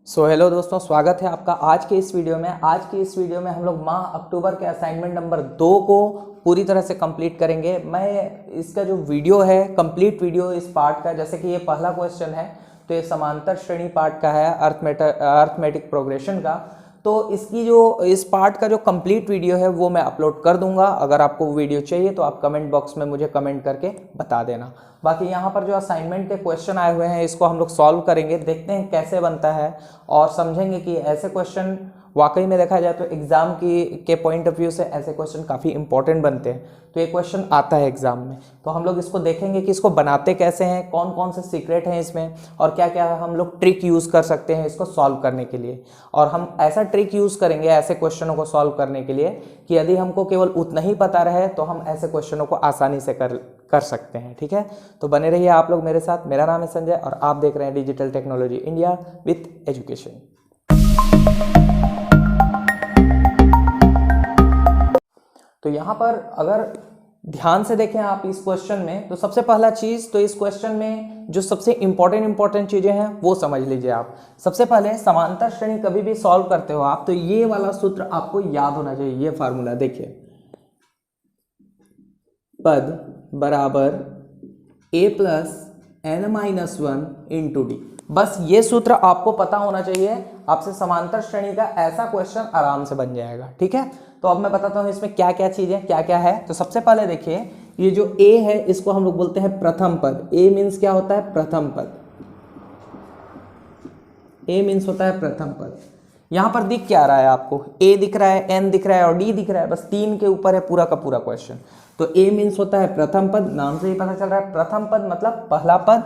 Hello दोस्तों, स्वागत है आपका आज के इस वीडियो में। आज की इस वीडियो में हम लोग माह अक्टूबर के असाइनमेंट नंबर 2 को पूरी तरह से कंप्लीट करेंगे। मैं इसका जो वीडियो है, कंप्लीट वीडियो इस पार्ट का, जैसे कि ये पहला क्वेश्चन है तो ये समांतर श्रेणी पार्ट का है, अर्थमेटिक प्रोग्रेशन का। तो इसकी जो इस पार्ट का जो कंप्लीट वीडियो है वो मैं अपलोड कर दूंगा। अगर आपको वीडियो चाहिए तो आप कमेंट बॉक्स में मुझे कमेंट करके बता देना। बाकी यहाँ पर जो असाइनमेंट के क्वेश्चन आए हुए हैं इसको हम लोग सॉल्व करेंगे, देखते हैं कैसे बनता है और समझेंगे कि ऐसे क्वेश्चन वाकई में देखा जाए तो एग्जाम के पॉइंट ऑफ व्यू से ऐसे क्वेश्चन काफ़ी इंपॉर्टेंट बनते हैं। तो ये क्वेश्चन आता है एग्जाम में, तो हम लोग इसको देखेंगे कि इसको बनाते कैसे हैं, कौन कौन से सीक्रेट हैं इसमें और क्या क्या हम लोग ट्रिक यूज़ कर सकते हैं इसको सॉल्व करने के लिए। और हम ऐसा ट्रिक यूज़ करेंगे ऐसे क्वेश्चनों को सॉल्व करने के लिए कि यदि हमको केवल उतना ही पता रहे तो हम ऐसे क्वेश्चनों को आसानी से कर सकते हैं। ठीक है, तो बने रहिए आप लोग मेरे साथ। मेरा नाम है संजय और आप देख रहे हैं digital technology India with education. तो यहाँ पर अगर ध्यान से देखें आप इस क्वेश्चन में, तो सबसे पहला चीज तो इस क्वेश्चन में जो सबसे इंपॉर्टेंट चीजें हैं वो समझ लीजिए आप। सबसे पहले समांतर श्रेणी कभी भी सॉल्व करते हो आप तो ये वाला सूत्र आपको याद होना चाहिए। ये फार्मूला देखिए, पद बराबर a plus n-1 into D. बस ये सूत्र आपको पता होना चाहिए, आपसे समांतर श्रेणी का ऐसा क्वेश्चन आराम से बन जाएगा। ठीक है, तो अब मैं बताता हूं इसमें क्या क्या चीजें क्या क्या है। तो सबसे पहले देखिए, ये जो a है इसको हम लोग बोलते हैं प्रथम पद। a मीन्स क्या होता है? प्रथम पद। a मीन्स होता है प्रथम पद। यहां पर दिख क्या रहा है आपको? a दिख रहा है, n दिख रहा है और d दिख रहा है। बस 3 के ऊपर है पूरा का पूरा क्वेश्चन। तो a मीन्स होता है प्रथम पद, नाम से ही पता चल रहा है। प्रथम पद मतलब पहला पद।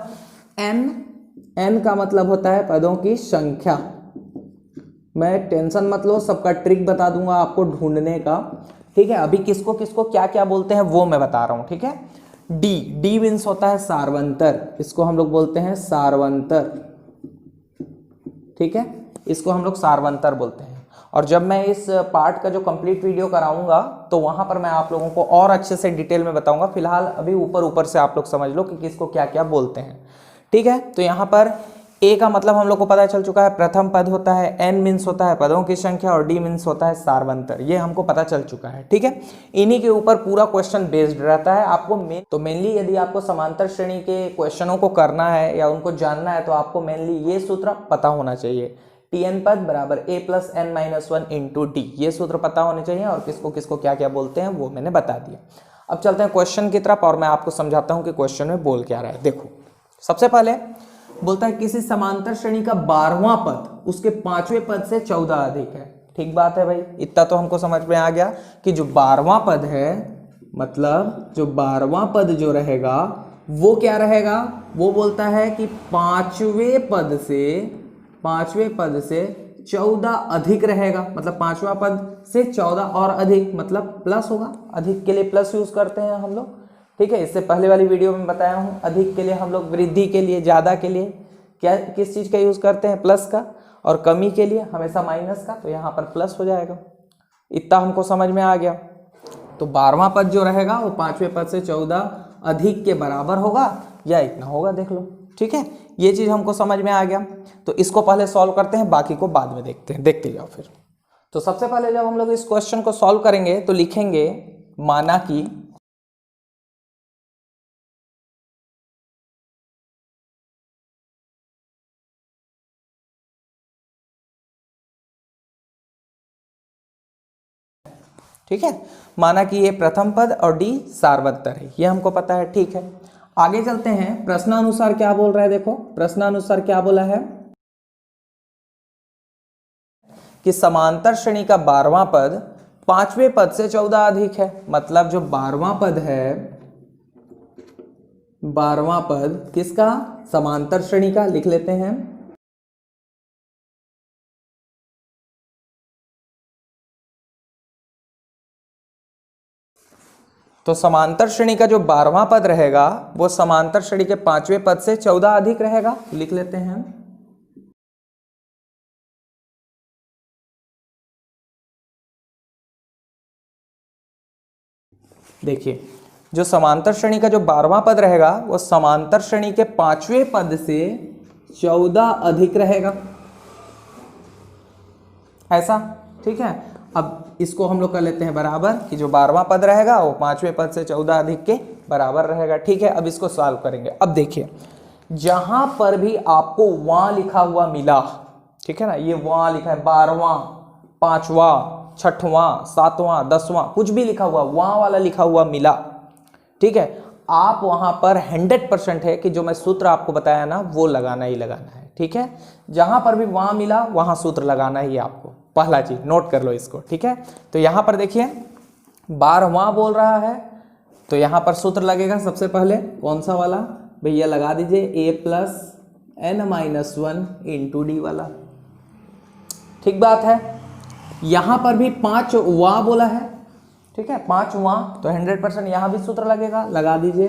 n का मतलब होता है पदों की संख्या। मैं टेंशन मत लो, सबका ट्रिक बता दूंगा आपको ढूंढने का। ठीक है, अभी किसको किसको क्या क्या बोलते हैं वो मैं बता रहा हूं। ठीक है, डी मीन्स होता है सारवंतर, इसको हम लोग बोलते हैं सारवंतर। ठीक है, इसको हम लोग सारवंतर बोलते हैं। और जब मैं इस पार्ट का जो कंप्लीट वीडियो कराऊंगा तो वहां पर मैं आप लोगों को और अच्छे से डिटेल में बताऊंगा। फिलहाल अभी ऊपर ऊपर से आप लोग समझ लो कि किसको क्या क्या बोलते हैं। ठीक है, तो यहाँ पर ए का मतलब हम लोग को पता चल चुका है, प्रथम पद होता है। एन मीन्स होता है पदों की संख्या और डी मीन्स होता है सारवंतर। ये हमको पता चल चुका है। ठीक है, इन्हीं के ऊपर पूरा क्वेश्चन बेस्ड रहता है। आपको मेनली यदि आपको समांतर श्रेणी के क्वेश्चनों को करना है या उनको जानना है तो आपको मेनली ये सूत्र पता होना चाहिए, टीएन पद बराबर a plus n-1 into D. ये सूत्र पता होने चाहिए और किसको किसको क्या क्या बोलते हैं वो मैंने बता दिया। अब चलते हैं क्वेश्चन की तरफ और मैं आपको समझाता हूँ कि क्वेश्चन में बोल क्या रहा है। देखो, सबसे पहले बोलता है किसी समांतर श्रेणी का 12वां पद उसके 5वें पद से 14 अधिक है। ठीक बात है भाई, इतना तो हमको समझ में आ गया कि जो 12वां पद है, मतलब जो 12वां पद जो रहेगा वो क्या रहेगा? वो बोलता है कि 5वें पद से 14 अधिक रहेगा। मतलब 5वां पद से 14 और अधिक मतलब प्लस होगा। अधिक के लिए प्लस यूज करते हैं हम लोग। ठीक है, इससे पहले वाली वीडियो में बताया हूँ, अधिक के लिए हम लोग वृद्धि के लिए, ज्यादा के लिए क्या किस चीज का यूज करते हैं? प्लस का। और कमी के लिए हमेशा माइनस का। तो यहाँ पर प्लस हो जाएगा। इतना हमको समझ में आ गया। तो 12वां पद जो रहेगा वो 5वें पद से 14 अधिक के बराबर होगा या इतना होगा, देख लो। ठीक है, ये चीज हमको समझ में आ गया। तो इसको पहले सॉल्व करते हैं, बाकी को बाद में देखते हैं। देखते जाओ फिर। तो सबसे पहले जब हम लोग इस क्वेश्चन को सॉल्व करेंगे तो लिखेंगे, माना कि ठीक है, माना कि ये प्रथम पद और डी सारवंतर है, ये हमको पता है। ठीक है, आगे चलते हैं। प्रश्नानुसार क्या बोल रहा है? देखो, प्रश्नानुसार क्या बोला है कि समांतर श्रेणी का 12वां पद 5वें पद से 14 अधिक है। मतलब जो 12वां पद है, 12वां पद किसका? समांतर श्रेणी का। लिख लेते हैं, तो समांतर श्रेणी का जो 12वां पद रहेगा वो समांतर श्रेणी के 5वें पद से 14 अधिक रहेगा। लिख लेते हैं, देखिए जो समांतर श्रेणी का जो 12वां पद रहेगा वो समांतर श्रेणी के 5वें पद से 14 अधिक रहेगा। ऐसा, ठीक है। अब इसको हम लोग कर लेते हैं बराबर कि जो 12वां पद रहेगा वो 5वें पद से 14 अधिक के बराबर रहेगा, ठीक है। अब इसको सॉल्व करेंगे। अब देखिए जहां पर भी आपको वहां लिखा हुआ मिला, ठीक है ना, ये वहां लिखा है 12वां, 5वां, 6वां, 7वां, 10वां, कुछ भी लिखा हुआ वहां वाला लिखा हुआ मिला, ठीक है, आप वहां पर 100% है कि जो मैं सूत्र आपको बताया ना वो लगाना ही लगाना है, ठीक है। जहां पर भी वहां मिला वहां सूत्र लगाना ही आपको, पहला चीज नोट कर लो इसको, ठीक है। तो यहां पर देखिए 12वां बोल रहा है तो यहां पर सूत्र लगेगा सबसे पहले कौन सा वाला भैया, लगा दीजिए a+n-1 इंटू डी वाला, ठीक बात है। यहां पर भी 5वां बोला है, ठीक है, 5वां, तो 100% यहां भी सूत्र लगेगा, लगा दीजिए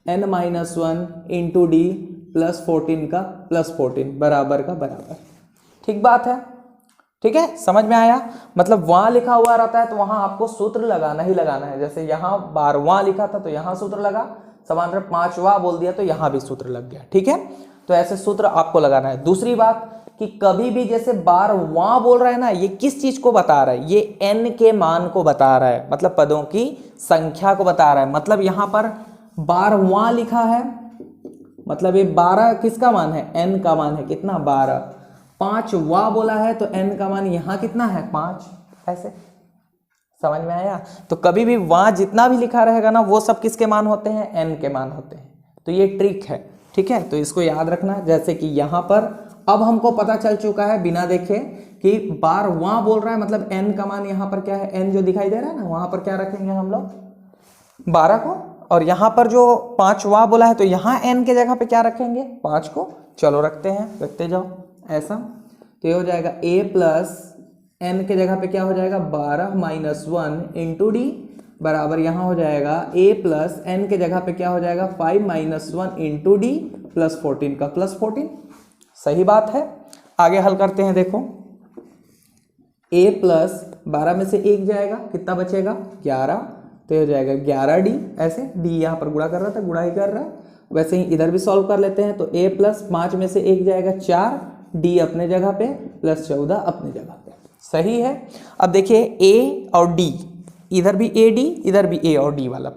a+n-1 इंटू डी प्लस 14 का प्लस 14 बराबर का बराबर, ठीक बात है, ठीक है, समझ में आया। मतलब वहां लिखा हुआ रहता है तो वहां आपको सूत्र लगाना ही लगाना है। जैसे यहां 12वां लिखा था तो यहां सूत्र लगा, समांतर 5वां बोल दिया तो यहां भी सूत्र लग गया, ठीक है। तो ऐसे सूत्र आपको लगाना है। दूसरी बात कि कभी भी जैसे 12वां बोल रहा है ना, ये किस चीज को बता रहा है, ये n के मान को बता रहा है, मतलब पदों की संख्या को बता रहा है। मतलब यहां पर 12वां लिखा है मतलब ये 12 किसका मान है, n का मान है, कितना 12। 5वां बोला है तो n का मान यहां कितना है 5, ऐसे समझ में आया। तो कभी भी वहां जितना भी लिखा रहेगा ना वो सब किसके मान होते हैं, n के मान होते हैं। तो ये ट्रिक है, ठीक है, तो इसको याद रखना। जैसे कि यहां पर अब हमको पता चल चुका है बिना देखे कि 12वां बोल रहा है मतलब n का मान यहां पर क्या है, n जो दिखाई दे रहा है ना वहां पर क्या रखेंगे हम लोग 12 को, और यहां पर जो 5वां बोला है तो यहां n के जगह पे क्या रखेंगे 5 को। चलो रखते हैं, रखते जाओ ऐसा। तो ये हो जाएगा a+n के जगह पे क्या हो जाएगा 12-1 इंटू डी बराबर यहां हो जाएगा a+n के जगह पे क्या हो जाएगा 5-1 इंटू डी प्लस 14 का प्लस 14, सही बात है। आगे हल करते हैं, देखो a+12 में से 1 जाएगा, कितना बचेगा 11, तो हो जाएगा 11d, ऐसे d यहाँ पर गुणा कर रहा था, गुणा ही कर रहा है। वैसे ही इधर भी सॉल्व कर लेते हैं। तो a+5 में से 1 जाएगा 4, d अपने जगह पे प्लस 14 अपने जगह पे, सही है। अब देखिए a और d, इधर भी ad इधर भी a और d वाला,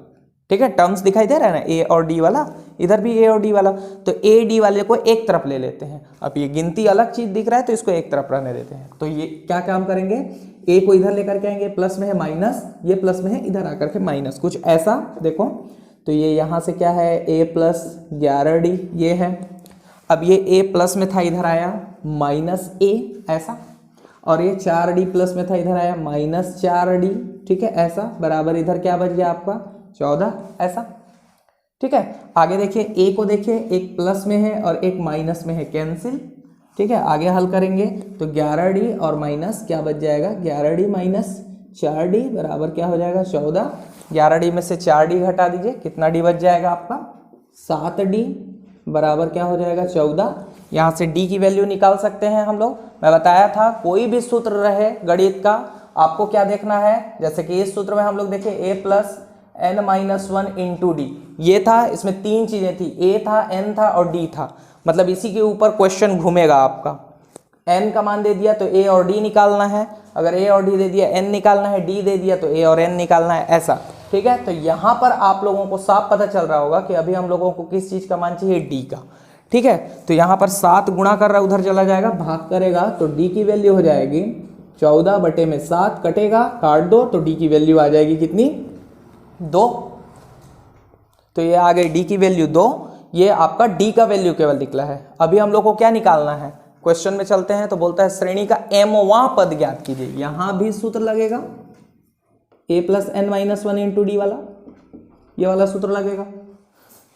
ठीक है, टर्म्स दिखाई दे रहा है ना a और d वाला, इधर भी a और d वाला। तो a d वाले को एक तरफ ले लेते हैं। अब ये गिनती अलग चीज दिख रहा है तो इसको एक तरफ रहने देते हैं। तो ये क्या काम करेंगे, a को इधर लेकर के आएंगे, प्लस में है माइनस, ये प्लस में है इधर आकर के माइनस, कुछ ऐसा देखो। तो ये यहाँ से क्या है a+11d ये है। अब ये a प्लस में था इधर आया -a ऐसा, और ये 4d प्लस में था इधर आया -4d, ठीक है, ऐसा बराबर इधर क्या बच गया आपका 14 ऐसा, ठीक है। आगे देखिए a को देखिए, एक प्लस में है और एक माइनस में है, कैंसिल, ठीक है। आगे हल करेंगे तो 11d और माइनस क्या बच जाएगा 11d माइनस 4d बराबर क्या हो जाएगा 14। 11d में से 4d घटा दीजिए, कितना d बच जाएगा आपका 7d बराबर क्या हो जाएगा 14। यहाँ से d की वैल्यू निकाल सकते हैं हम लोग। मैं बताया था कोई भी सूत्र रहे गणित का आपको क्या देखना है, जैसे कि इस सूत्र में हम लोग देखें a+n-1 इंटू डी, ये था, इसमें 3 चीजें थी, a था, n था और d था। मतलब इसी के ऊपर क्वेश्चन घूमेगा आपका। n का मान दे दिया तो a और d निकालना है, अगर a और d दे दिया n निकालना है, d दे दिया तो a और n निकालना है, ऐसा, ठीक है। तो यहाँ पर आप लोगों को साफ पता चल रहा होगा कि अभी हम लोगों को किस चीज का मान चाहिए, d का, ठीक है। तो यहाँ पर 7 गुणा कर रहा है, उधर चला जाएगा, भाग करेगा तो d की वैल्यू हो जाएगी 14/7, कटेगा, काट दो तो d की वैल्यू आ जाएगी कितनी 2। तो ये आ गई d की वैल्यू 2, ये आपका d का वैल्यू केवल निकला है। अभी हम लोग को क्या निकालना है, क्वेश्चन में चलते हैं। तो बोलता है श्रेणी का mवां पद ज्ञात कीजिए। यहां भी सूत्र लगेगा a+n-1 इंटू डी वाला, ये वाला सूत्र लगेगा।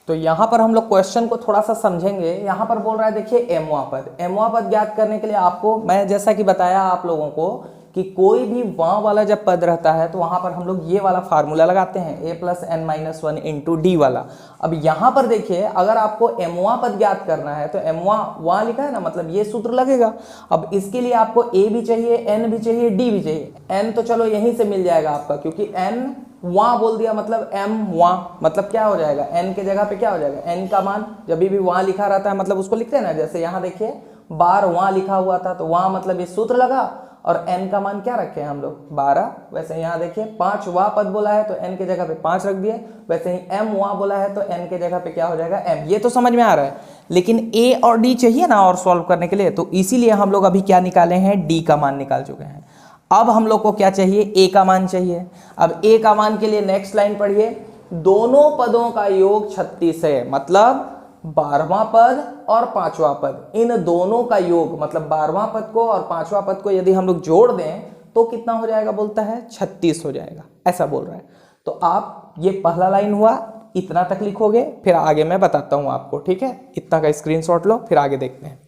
तो यहां पर हम लोग क्वेश्चन को थोड़ा सा समझेंगे। यहां पर बोल रहा है देखिए mवां पद ज्ञात करने के लिए आपको मैं जैसा कि बताया आप लोगों को कि कोई भी वां वाला जब पद रहता है तो वहां पर हम लोग ये वाला फार्मूला लगाते हैं a+n-1 इंटू डी वाला। अब यहां पर देखिए अगर आपको mवां पद ज्ञात करना है तो mवां वहां लिखा है ना, मतलब ये सूत्र लगेगा। अब इसके लिए आपको a भी चाहिए, n भी चाहिए, d भी चाहिए। n तो चलो यहीं से मिल जाएगा आपका, क्योंकि n वहां बोल दिया मतलब m वहां, मतलब क्या हो जाएगा n के जगह पे क्या हो जाएगा, n का मान जब भी वहां लिखा रहता है मतलब उसको लिखते हैं ना। जैसे यहाँ देखिए बार वहां लिखा हुआ था तो वहां मतलब ये सूत्र लगा और n का मान क्या रखे हैं हम लोग 12। वैसे यहाँ देखिए 5 वां पद बोला है तो n के जगह पे 5 रख दिए, वैसे ही m वहां बोला है तो n के जगह पे क्या हो जाएगा m। ये तो समझ में आ रहा है, लेकिन a और d चाहिए ना और सॉल्व करने के लिए, तो इसीलिए हम लोग अभी क्या निकाले हैं, d का मान निकाल चुके हैं। अब हम लोग को क्या चाहिए, a का मान चाहिए। अब a का मान के लिए नेक्स्ट लाइन पढ़िए, दोनों पदों का योग 36 है, मतलब 12वां पद और 5वां पद, इन दोनों का योग मतलब 12वां पद को और 5वां पद को यदि हम लोग जोड़ दें तो कितना हो जाएगा, बोलता है 36 हो जाएगा, ऐसा बोल रहा है। तो आप ये पहला लाइन हुआ, इतना तक लिखोगे, फिर आगे मैं बताता हूं आपको, ठीक है। इतना का स्क्रीनशॉट लो, फिर आगे देखते हैं।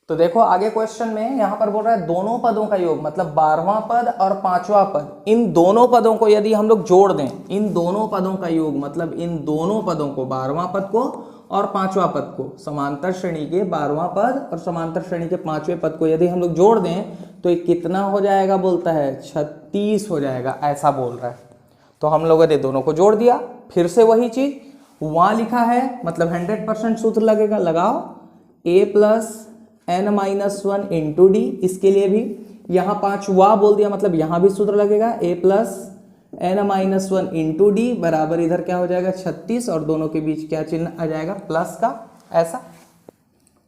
तो देखो आगे क्वेश्चन में यहां पर बोल रहा है दोनों पदों का योग मतलब 12वां पद और 5वां पद, इन दोनों पदों को यदि हम लोग जोड़ दें, इन दोनों पदों का योग मतलब इन दोनों पदों को 12वां पद को और 5वां पद को, समांतर श्रेणी के 12वां पद और समांतर श्रेणी के 5वें पद को यदि हम लोग जोड़ दें तो ये कितना हो जाएगा, बोलता है 36 हो जाएगा, ऐसा बोल रहा है। तो हम लोगों ने दोनों को जोड़ दिया, फिर से वही चीज वहां लिखा है मतलब 100% सूत्र लगेगा, लगाओ a plus n minus 1 into D, इसके लिए भी यहाँ 5 वां बोल दिया मतलब यहाँ भी सूत्र लगेगा a plus n minus 1 into D बराबर इधर क्या हो जाएगा 36 और दोनों के बीच क्या चिन्ह आ जाएगा, प्लस का, ऐसा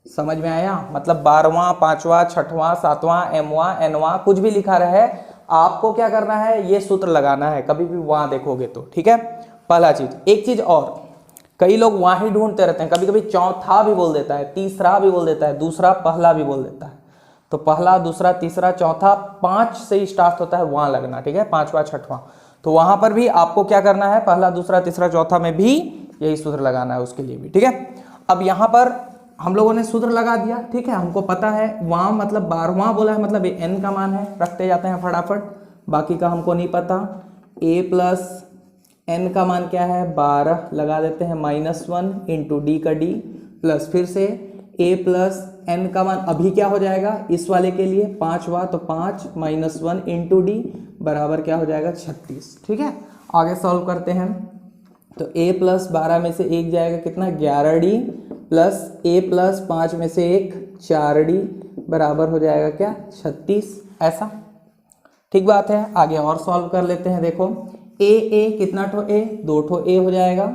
समझ में आया। मतलब 12वां 5वां 6वां 7वां mवां nवां कुछ भी लिखा रहे, आपको क्या करना है, ये सूत्र लगाना है, कभी भी वहां देखोगे तो, ठीक है। पहला चीज, एक चीज और, कई लोग वहां ही ढूंढते रहते हैं, कभी कभी चौथा भी बोल देता है, तीसरा भी बोल देता है, दूसरा पहला भी बोल देता है, तो पहला दूसरा तीसरा चौथा 5 से ही स्टार्ट होता है, वहां लगना, ठीक है, 5वां 6वां। तो वहां पर भी आपको क्या करना है, पहला दूसरा तीसरा चौथा में भी यही सूत्र लगाना है, उसके लिए भी, ठीक है। अब यहां पर हम लोगों ने सूत्र लगा दिया, ठीक है, हमको पता है वहां मतलब 12वां बोला है मतलब ये n का मान है, रखते जाते हैं फटाफट, बाकी का हमको नहीं पता। a प्लस n का मान क्या है 12, लगा देते हैं माइनस 1 इंटू डी का d प्लस फिर से a प्लस n का मान अभी क्या हो जाएगा, इस वाले के लिए 5वां तो 5 माइनस 1 इंटू डी बराबर क्या हो जाएगा 36, ठीक है। आगे सॉल्व करते हैं, तो a प्लस 12 में से 1 जाएगा कितना 11d प्लस a प्लस 5 में से 1 4d बराबर हो जाएगा क्या 36, ऐसा, ठीक बात है। आगे और सॉल्व कर लेते हैं, देखो a कितना ठो a, 2 ठो a हो जाएगा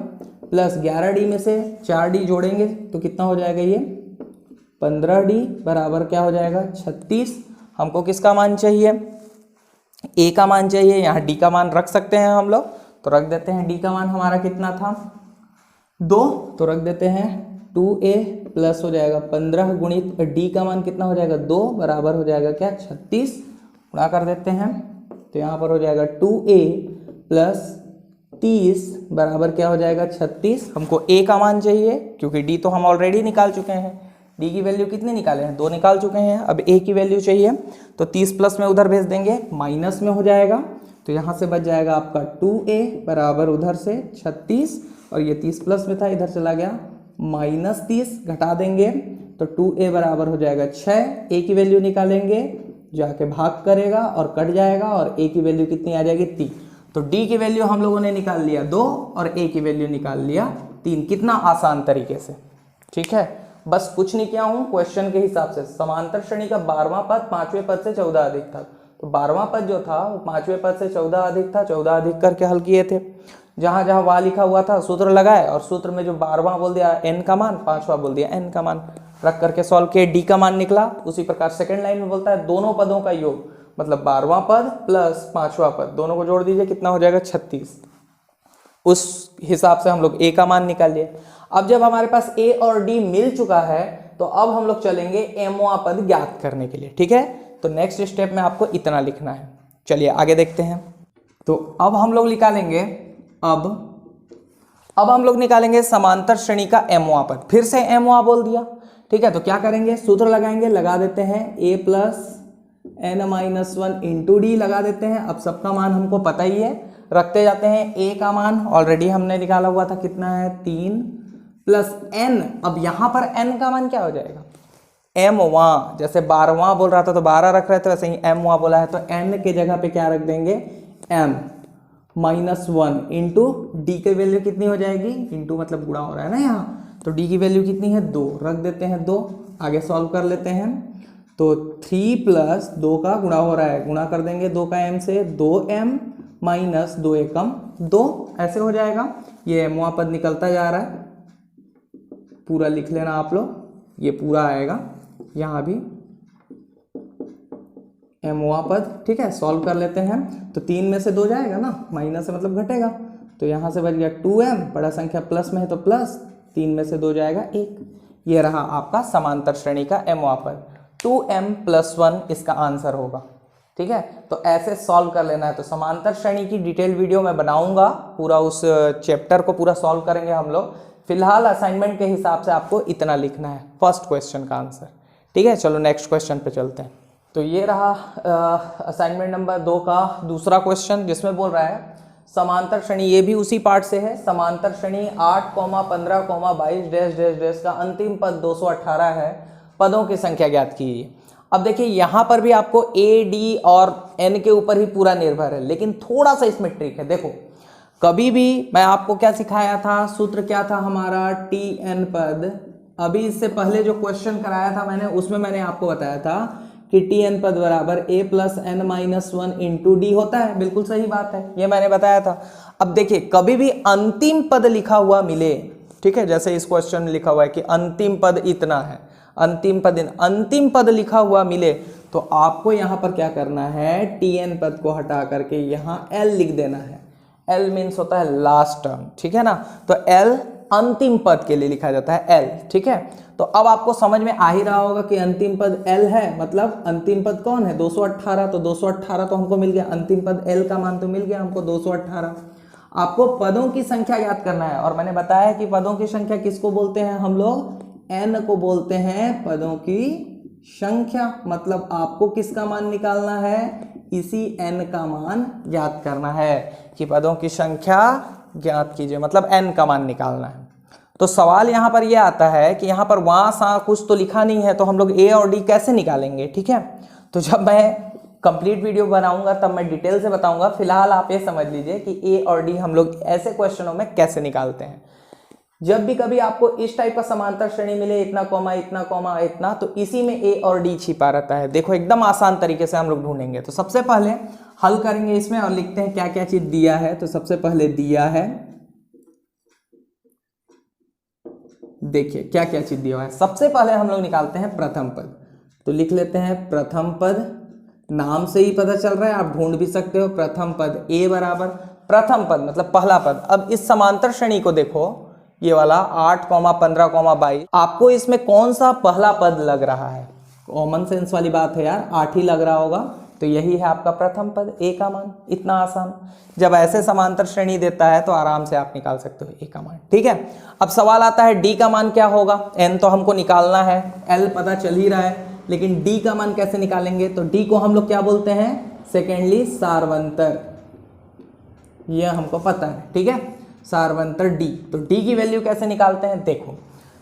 प्लस 11d में से 4d जोड़ेंगे तो कितना हो जाएगा ये 15d बराबर क्या हो जाएगा 36। हमको किसका मान चाहिए, a का मान चाहिए, यहाँ d का मान रख सकते हैं हम लोग, तो रख देते हैं d का मान हमारा कितना था 2, तो रख देते हैं 2a प्लस हो जाएगा 15 गुणित d का मान कितना हो जाएगा 2 बराबर हो जाएगा क्या 36, गुणा कर देते हैं तो यहाँ पर हो जाएगा 2a प्लस 30 बराबर क्या हो जाएगा 36। हमको a का मान चाहिए क्योंकि d तो हम ऑलरेडी निकाल चुके हैं, d की वैल्यू कितने निकाले हैं 2 निकाल चुके हैं, अब a की वैल्यू चाहिए तो 30 प्लस में उधर भेज देंगे, माइनस में हो जाएगा, तो यहाँ से बच जाएगा आपका 2a बराबर उधर से 36 और ये 30 प्लस में था इधर चला गया माइनस 30, घटा देंगे तो 2a बराबर हो जाएगा 6, a की वैल्यू निकालेंगे जाके भाग करेगा और कट जाएगा और a की वैल्यू कितनी आ जाएगी 3, तो d की वैल्यू हम लोगों ने निकाल लिया 2 और a की वैल्यू निकाल लिया 3, कितना आसान तरीके से, ठीक है। बस कुछ नहीं किया हूं, क्वेश्चन के हिसाब से समांतर श्रेणी का 12वां पद 5वें पद से 14 अधिक था, तो 12वां पद जो था वो 5वें पद से 14 अधिक था, 14 अधिक करके हल किए थे, जहां जहां वहां लिखा हुआ था सूत्र लगाए और सूत्र में जो 12वां बोल दिया n का मान, 5वां बोल दिया n का मान, रख करके सॉल्व किए, d का मान निकला। उसी प्रकार सेकंड लाइन में बोलता है दोनों पदों का योग मतलब 12वां पद प्लस 5वां पद दोनों को जोड़ दीजिए कितना हो जाएगा 36, उस हिसाब से हम लोग a का मान निकाल लिए। अब जब हमारे पास a और d मिल चुका है तो अब हम लोग चलेंगे mवां पद ज्ञात करने के लिए, ठीक है। तो नेक्स्ट स्टेप में आपको इतना लिखना है, चलिए आगे देखते हैं। तो अब हम लोग निकालेंगे अब हम लोग निकालेंगे समांतर श्रेणी का mवां पद, फिर से mवां बोल दिया, ठीक है। तो क्या करेंगे, सूत्र लगाएंगे, लगा देते हैं a plus n minus 1 into D लगा देते हैं। अब सबका मान हमको पता ही है, रखते जाते हैं, a का मान ऑलरेडी हमने निकाला हुआ था कितना है 3 प्लस n, अब यहां पर n का मान क्या हो जाएगा mवां, जैसे 12वां बोल रहा था तो 12 रख रहे थे, वैसे ही mवां बोला है तो n के जगह पे क्या रख देंगे m माइनस 1 इंटू डी की वैल्यू कितनी हो जाएगी, इंटू मतलब गुणा हो रहा है ना यहाँ, तो d की वैल्यू कितनी है 2, रख देते हैं 2 आगे सॉल्व कर लेते हैं। तो 3 प्लस 2 का गुणा हो रहा है, गुणा कर देंगे 2 का m से, 2m माइनस 2 एकम 2, ऐसे हो जाएगा। ये m पद निकलता जा रहा है, पूरा लिख लेना आप लोग, ये पूरा आएगा यहाँ भी m पद। ठीक है, सॉल्व कर लेते हैं। तो 3 में से 2 जाएगा ना, माइनस से मतलब घटेगा, तो यहाँ से बच गया 2m, बड़ा संख्या प्लस में है तो प्लस, 3 में से 2 जाएगा 1। ये रहा आपका समांतर श्रेणी का m पद, 2m + 1 इसका आंसर होगा। ठीक है, तो ऐसे सॉल्व कर लेना है। तो समांतर श्रेणी की डिटेल वीडियो मैं बनाऊंगा, पूरा उस चैप्टर को पूरा सॉल्व करेंगे हम लोग। फिलहाल असाइनमेंट के हिसाब से आपको इतना लिखना है, फर्स्ट क्वेश्चन का आंसर। ठीक है, चलो नेक्स्ट क्वेश्चन पे चलते हैं। तो ये रहा असाइनमेंट नंबर 2 का दूसरा क्वेश्चन, जिसमें बोल रहा है समांतर श्रेणी, ये भी उसी पार्ट से है। समांतर श्रेणी 8, 15, 22 डैश डैश डैश का अंतिम पद 218 है, पदों की संख्या ज्ञात कीजिए। अब देखिए यहाँ पर भी आपको a, d और n के ऊपर ही पूरा निर्भर है, लेकिन थोड़ा सा इसमें ट्रिक है। देखो, कभी भी मैं आपको क्या सिखाया था, सूत्र क्या था हमारा, tn पद। अभी इससे पहले जो क्वेश्चन कराया था मैंने, उसमें मैंने आपको बताया था कि tn पद बराबर a + n - 1 × d होता है। बिल्कुल सही बात है, ये मैंने बताया था। अब देखिए, कभी भी अंतिम पद लिखा हुआ मिले, ठीक है, जैसे इस क्वेश्चन में लिखा हुआ है कि अंतिम पद इतना है, अंतिम पद लिखा हुआ मिले, तो आपको यहाँ पर क्या करना है, tn पद को हटा करके यहाँ l लिख देना है। l मीन्स होता है लास्ट टर्म, ठीक है ना, तो l अंतिम पद के लिए लिखा जाता है l। ठीक है, तो अब आपको समझ में आ ही रहा होगा कि अंतिम पद l है, मतलब अंतिम पद कौन है, 218। तो 218 तो हमको मिल गया, अंतिम पद l का मान तो मिल गया हमको 218। आपको पदों की संख्या याद करना है, और मैंने बताया कि पदों की संख्या किसको बोलते हैं हम लोग, n को बोलते हैं पदों की संख्या। मतलब आपको किसका मान निकालना है, इसी n का मान ज्ञात करना है कि पदों की संख्या ज्ञात कीजिए, मतलब n का मान निकालना है। तो सवाल यहाँ पर यह आता है कि यहाँ पर वहाँ सा कुछ तो लिखा नहीं है, तो हम लोग a और d कैसे निकालेंगे। ठीक है, तो जब मैं कंप्लीट वीडियो बनाऊंगा तब मैं डिटेल से बताऊंगा। फिलहाल आप ये समझ लीजिए कि a और d हम लोग ऐसे क्वेश्चनों में कैसे निकालते हैं। जब भी कभी आपको इस टाइप का समांतर श्रेणी मिले, इतना कॉमा इतना कॉमा इतना, तो इसी में a और d छिपा रहता है। देखो, एकदम आसान तरीके से हम लोग ढूंढेंगे। तो सबसे पहले हल करेंगे इसमें और लिखते हैं क्या क्या चीज दिया है। तो सबसे पहले दिया है, देखिए क्या क्या चीज दिया है। सबसे पहले हम लोग निकालते हैं प्रथम पद। तो लिख लेते हैं प्रथम पद, नाम से ही पता चल रहा है, आप ढूंढ भी सकते हो। प्रथम पद a बराबर प्रथम पद मतलब पहला पद। अब इस समांतर श्रेणी को देखो, ये वाला 8, 15, 22, आपको इसमें कौन सा पहला पद लग रहा है, कॉमन सेंस वाली बात है यार, 8 ही लग रहा होगा, तो यही है आपका प्रथम पद, a का मान। इतना आसान। जब ऐसे समांतर श्रेणी देता है तो आराम से आप निकाल सकते हो a का मान। ठीक है, अब सवाल आता है d का मान क्या होगा। n तो हमको निकालना है, l पता चल ही रहा है, लेकिन d का मान कैसे निकालेंगे। तो d को हम लोग क्या बोलते हैं, सेकेंडली सारवंतर, यह हमको पता है। ठीक है, सारवंतर d। तो d की वैल्यू कैसे निकालते हैं, देखो,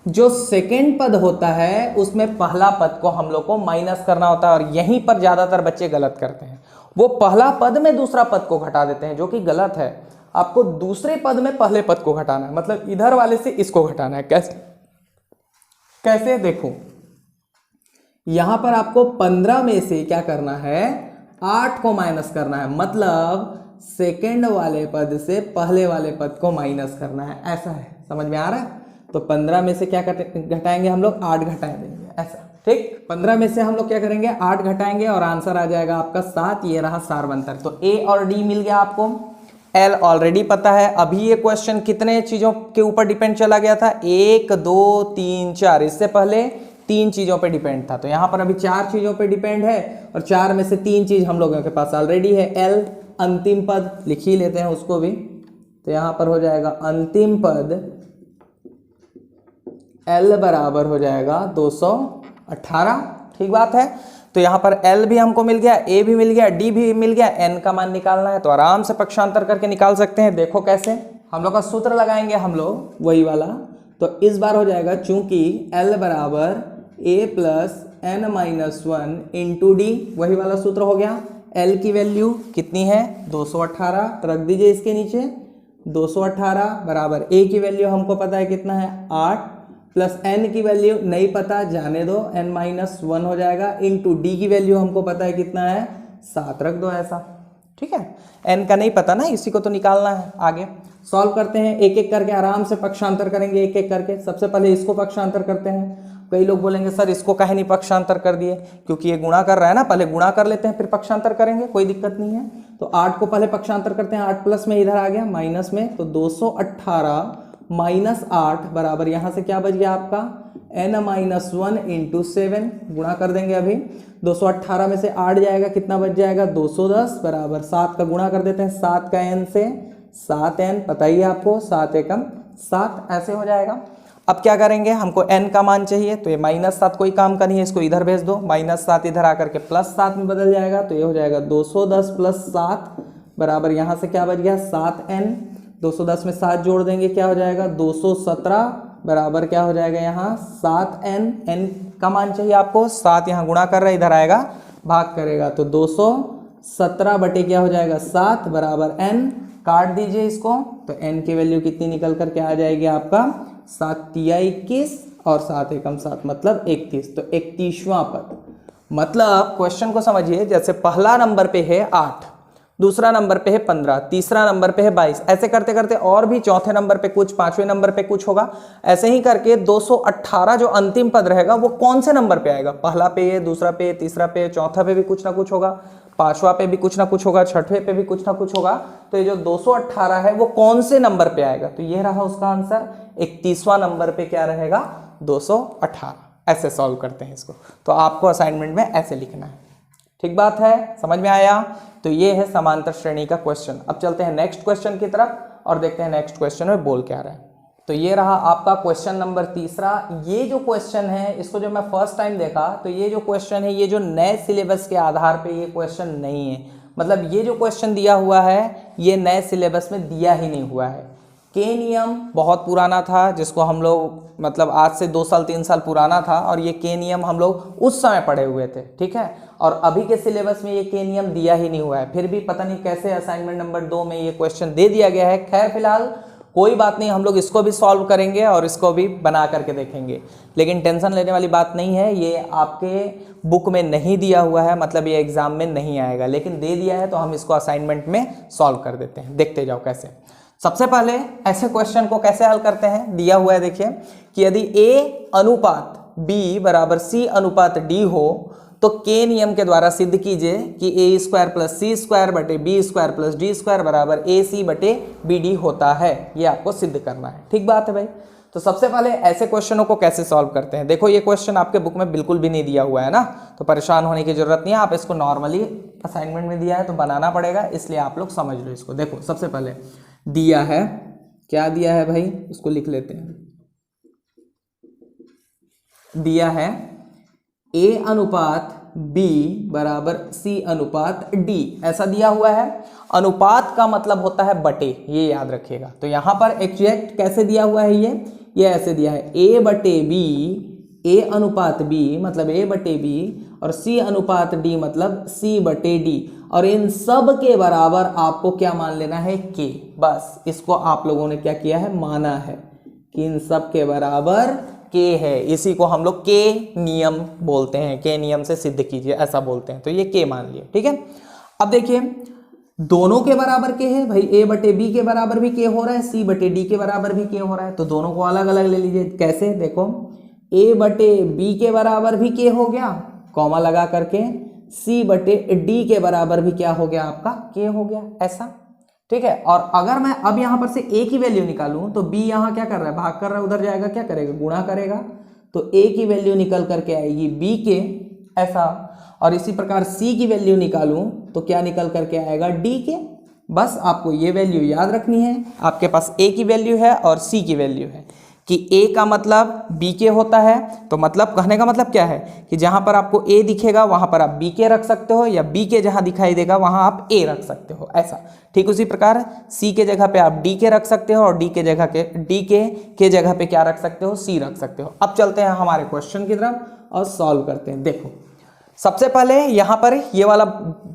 जो सेकेंड पद होता है उसमें पहला पद को हम लोग को माइनस करना होता है, और यहीं पर ज्यादातर बच्चे गलत करते हैं। वो पहला पद में दूसरा पद को घटा देते हैं, जो कि गलत है। आपको दूसरे पद में पहले पद को घटाना है, मतलब इधर वाले से इसको घटाना है। कैसे कैसे, देखो, यहां पर आपको 15 में से क्या करना है, 8 को माइनस करना है, मतलब सेकेंड वाले पद से पहले वाले पद को माइनस करना है। ऐसा है, समझ में आ रहा है। तो 15 में से क्या घटाएंगे हम लोग, 8 घटा देंगे, ऐसा। ठीक, 15 में से हम लोग क्या करेंगे, 8 घटाएंगे और आंसर आ जाएगा आपका 7। ये रहा सारवंतर। तो a और d मिल गया आपको, l ऑलरेडी पता है। अभी ये क्वेश्चन कितने चीजों के ऊपर डिपेंड चला गया था, 1, 2, 3, 4। इससे पहले 3 चीजों पे डिपेंड था, तो यहाँ पर अभी 4 चीजों पे डिपेंड है, और 4 में से 3 चीज हम लोगों के पास ऑलरेडी है। l अंतिम पद लिख ही लेते हैं उसको भी, तो यहाँ पर हो जाएगा अंतिम पद l बराबर हो जाएगा 218। ठीक बात है। तो यहाँ पर l भी हमको मिल गया, a भी मिल गया, d भी मिल गया, n का मान निकालना है तो आराम से पक्षांतर करके निकाल सकते हैं। देखो कैसे, हम लोग का सूत्र लगाएंगे हम लोग वही वाला। तो इस बार हो जाएगा, चूंकि l बराबर a + n - 1 × d, वही वाला सूत्र हो गया। l की वैल्यू कितनी है, 218, रख दीजिए इसके नीचे। 218 बराबर a की वैल्यू हमको पता है कितना है, 8, प्लस n की वैल्यू नहीं पता, जाने दो, n-1 हो जाएगा, इंटू d की वैल्यू हमको पता है कितना है 7 रख दो ऐसा, ठीक है। n का नहीं पता ना, इसी को तो निकालना है। आगे सॉल्व करते हैं, एक एक करके आराम से पक्षांतर करेंगे एक एक करके। सबसे पहले इसको पक्षांतर करते हैं। कई लोग बोलेंगे सर इसको काहे नहीं पक्षांतर कर दिए, क्योंकि ये गुणा कर रहा है ना, पहले गुणा कर लेते हैं फिर पक्षांतर करेंगे, कोई दिक्कत नहीं है। तो 8 को पहले पक्षांतर करते हैं, 8 प्लस में इधर आ गया माइनस में, तो 218 माइनस 8 बराबर यहाँ से क्या बच गया आपका n-1 इंटू 7, गुणा कर देंगे अभी। 218 में से 8 जाएगा, कितना बच जाएगा 210 बराबर 7 का गुणा कर देते हैं, 7 का n से 7n, पता ही है आपको, 7 एकम 7 ऐसे हो जाएगा। अब क्या करेंगे, हमको n का मान चाहिए, तो ये -7 कोई काम का नहीं है, इसको इधर भेज दो, -7 इधर आकर के +7 में बदल जाएगा, तो ये हो जाएगा 210 प्लस 7 बराबर यहाँ से क्या बच गया 7n, 210 में 7 जोड़ देंगे क्या हो जाएगा 217 बराबर क्या हो जाएगा यहाँ 7n, n का मान चाहिए आपको, 7 यहाँ गुणा कर रहा है, इधर आएगा भाग करेगा, तो 217 बटे क्या हो जाएगा 7 बराबर n, काट दीजिए इसको, तो n की वैल्यू कितनी निकल करके आ जाएगी आपका 7×3=21 और 7×1=7 मतलब 31, तो 31वां पद। मतलब क्वेश्चन को समझिए, जैसे पहला नंबर पे है 8, दूसरा नंबर पे है 15, तीसरा नंबर पे है 22, ऐसे करते करते और भी चौथे नंबर पे कुछ, पांचवें नंबर पे कुछ होगा, ऐसे ही करके 218 जो अंतिम पद रहेगा वो कौन से नंबर पे आएगा, पहला पे है, दूसरा पे, तीसरा पे, चौथा पे भी कुछ ना कुछ होगा, पांचवा पे भी कुछ ना कुछ होगा, छठवें पे भी कुछ ना कुछ होगा, तो ये जो 218 है वो कौन से नंबर पे आएगा, तो ये रहा उसका आंसर, 31वां नंबर पे क्या रहेगा 218। ऐसे सॉल्व करते हैं इसको, तो आपको असाइनमेंट में ऐसे लिखना है, ठीक बात है, समझ में आया। तो ये है समांतर श्रेणी का क्वेश्चन। अब चलते हैं नेक्स्ट क्वेश्चन की तरफ और देखते हैं नेक्स्ट क्वेश्चन में बोल क्या रहा है। तो ये रहा आपका क्वेश्चन नंबर तीसरा। ये जो क्वेश्चन है, इसको जब मैं फर्स्ट टाइम देखा तो ये जो क्वेश्चन है, ये जो नए सिलेबस के आधार पे ये क्वेश्चन नहीं है, मतलब ये जो क्वेश्चन दिया हुआ है ये नए सिलेबस में दिया ही नहीं हुआ है। के नियम बहुत पुराना था, जिसको हम लोग मतलब आज से 2 साल 3 साल पुराना था, और ये के नियम हम लोग उस समय पढ़े हुए थे, ठीक है। और अभी के सिलेबस में ये के नियम दिया ही नहीं हुआ है, फिर भी पता नहीं कैसे असाइनमेंट नंबर 2 में ये क्वेश्चन दे दिया गया है। खैर फिलहाल कोई बात नहीं, हम लोग इसको भी सॉल्व करेंगे और इसको भी बना करके देखेंगे, लेकिन टेंशन लेने वाली बात नहीं है। ये आपके बुक में नहीं दिया हुआ है, मतलब ये एग्जाम में नहीं आएगा, लेकिन दे दिया है तो हम इसको असाइनमेंट में सॉल्व कर देते हैं। देखते जाओ कैसे। सबसे पहले ऐसे क्वेश्चन को कैसे हल करते हैं, दिया हुआ है देखिए कि यदि A अनुपात B बराबर C अनुपात D हो तो के नियम के द्वारा सिद्ध कीजिए कि A² प्लस C² बटे B² प्लस D² बराबर AC बटे BD होता है। ये आपको सिद्ध करना है, ठीक बात है भाई। तो सबसे पहले ऐसे क्वेश्चनों को कैसे सॉल्व करते हैं, देखो ये क्वेश्चन आपके बुक में बिल्कुल भी नहीं दिया हुआ है ना, तो परेशान होने की जरूरत नहीं है, आप इसको नॉर्मली असाइनमेंट में दिया है तो बनाना पड़ेगा, इसलिए आप लोग समझ लो इसको। देखो सबसे पहले दिया है, क्या दिया है भाई, उसको लिख लेते हैं। दिया है A अनुपात B बराबर C अनुपात D, ऐसा दिया हुआ है। अनुपात का मतलब होता है बटे, ये याद रखिएगा। तो यहां पर एग्जैक्ट कैसे दिया हुआ है, ये ऐसे दिया है A बटे B, A अनुपात B मतलब A बटे B, और C अनुपात D मतलब C बटे D, और इन सब के बराबर आपको क्या मान लेना है K। बस इसको आप लोगों ने क्या किया है, माना है कि इन सब के बराबर K है। इसी को हम लोग के नियम बोलते हैं, के नियम से सिद्ध कीजिए ऐसा बोलते हैं, तो ये K मान लिए, ठीक है। अब देखिए दोनों के बराबर K है भाई, A बटे B के बराबर भी K हो रहा है, C बटे D के बराबर भी K हो रहा है, तो दोनों को अलग अलग ले लीजिए। कैसे, देखो A बटे B के बराबर भी K हो गया, कॉमा लगा करके, C बटे D के बराबर भी क्या हो गया आपका K हो गया, ऐसा, ठीक है। और अगर मैं अब यहां पर से A की वैल्यू निकालूं तो B यहां क्या कर रहा है, भाग कर रहा है, उधर जाएगा क्या करेगा, गुणा करेगा, तो A की वैल्यू निकल करके आएगी B के, ऐसा। और इसी प्रकार C की वैल्यू निकालूं तो क्या निकल करके आएगा D के। बस आपको ये वैल्यू याद रखनी है, आपके पास A की वैल्यू है और C की वैल्यू है कि A का मतलब B के होता है, तो मतलब कहने का मतलब क्या है कि जहां पर आपको A दिखेगा वहां पर आप B के रख सकते हो, या B के जहां दिखाई देगा वहां आप A रख सकते हो, ऐसा। ठीक उसी प्रकार C के जगह पे आप D के रख सकते हो, और D के जगह पे क्या रख सकते हो, C रख सकते हो। अब चलते हैं हमारे क्वेश्चन की तरफ और सॉल्व करते हैं। देखो सबसे पहले यहाँ पर ये वाला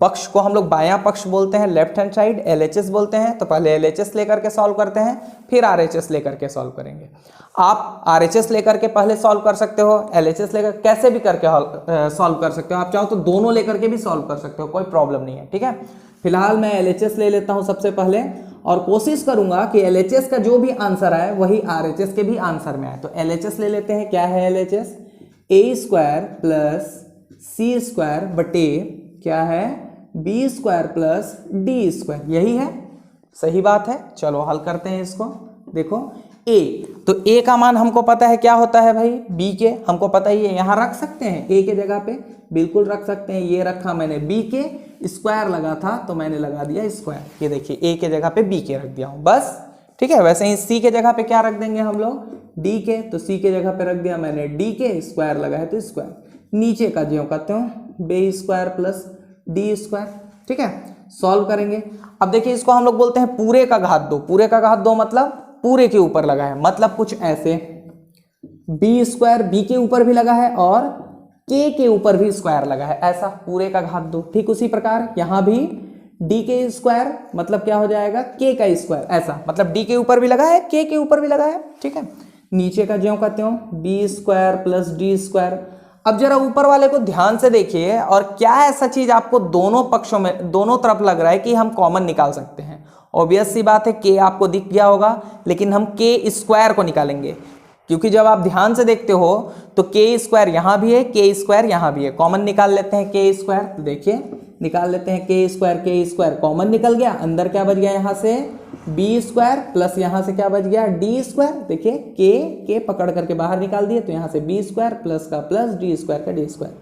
पक्ष को हम लोग बायां पक्ष बोलते हैं, लेफ्ट हैंड साइड LHS बोलते हैं। तो पहले LHS लेकर के सॉल्व करते हैं, फिर RHS लेकर के सॉल्व करेंगे। आप RHS लेकर के पहले सॉल्व कर सकते हो, LHS लेकर कैसे भी करके सॉल्व कर सकते हो। आप चाहो तो दोनों लेकर के भी सॉल्व कर सकते हो, कोई प्रॉब्लम नहीं है, ठीक है। फिलहाल मैं LHS ले लेता हूँ सबसे पहले, और कोशिश करूंगा कि LHS का जो भी आंसर आए वही RHS के भी आंसर में आए। तो LHS ले लेते हैं। क्या है LHS? a square plus c square बटे क्या है b square plus d square, यही है, सही बात है। चलो हल करते हैं इसको। देखो a, तो a का मान हमको पता है क्या होता है भाई, b के हमको पता ही है। यहाँ रख सकते हैं a के जगह पे, बिल्कुल रख सकते हैं। ये रखा मैंने, b के स्क्वायर लगा था तो मैंने लगा दिया स्क्वायर। ये देखिए a के जगह पे b के रख दिया हूँ, बस, ठीक है। वैसे ही c के जगह पे क्या रख देंगे हम लोग, d के, तो c के जगह पे रख दिया मैंने d के, स्क्वायर लगा है तो स्क्वायर। नीचे का ज्यों कहते हो बे स्क्वायर प्लस डी स्क्वायर, ठीक है। सॉल्व करेंगे। अब देखिए इसको हम लोग बोलते हैं पूरे का घात दो। पूरे का घात दो मतलब पूरे के ऊपर लगा है, मतलब कुछ ऐसे बी स्क्वायर बी के ऊपर भी लगा है और के ऊपर भी स्क्वायर लगा है, ऐसा पूरे का घात दो। ठीक उसी प्रकार यहाँ भी डी के स्क्वायर मतलब क्या हो जाएगा के का स्क्वायर, ऐसा मतलब डी के ऊपर भी लगा है के ऊपर भी लगा है, ठीक है। नीचे का ज्यों कहते हो b square plus d square. अब जरा ऊपर वाले को ध्यान से देखिए, और क्या ऐसा चीज आपको दोनों पक्षों में दोनों तरफ लग रहा है कि हम कॉमन निकाल सकते हैं। ऑब्वियस सी बात है के आपको दिख गया होगा, लेकिन हम के स्क्वायर को निकालेंगे, क्योंकि जब आप ध्यान से देखते हो तो के स्क्वायर यहाँ भी है, के स्क्वायर यहाँ भी है। कॉमन निकाल लेते हैं के स्क्वायर, तो देखिए निकाल लेते हैं के स्क्वायर कॉमन निकल गया। अंदर क्या बच गया यहाँ से बी स्क्वायर प्लस यहाँ से क्या बच गया डी स्क्वायर। देखिए के पकड़ करके बाहर निकाल दिए, तो यहाँ से बी स्क्वायर प्लस का प्लस डी स्क्वायर का डी स्क्वायर।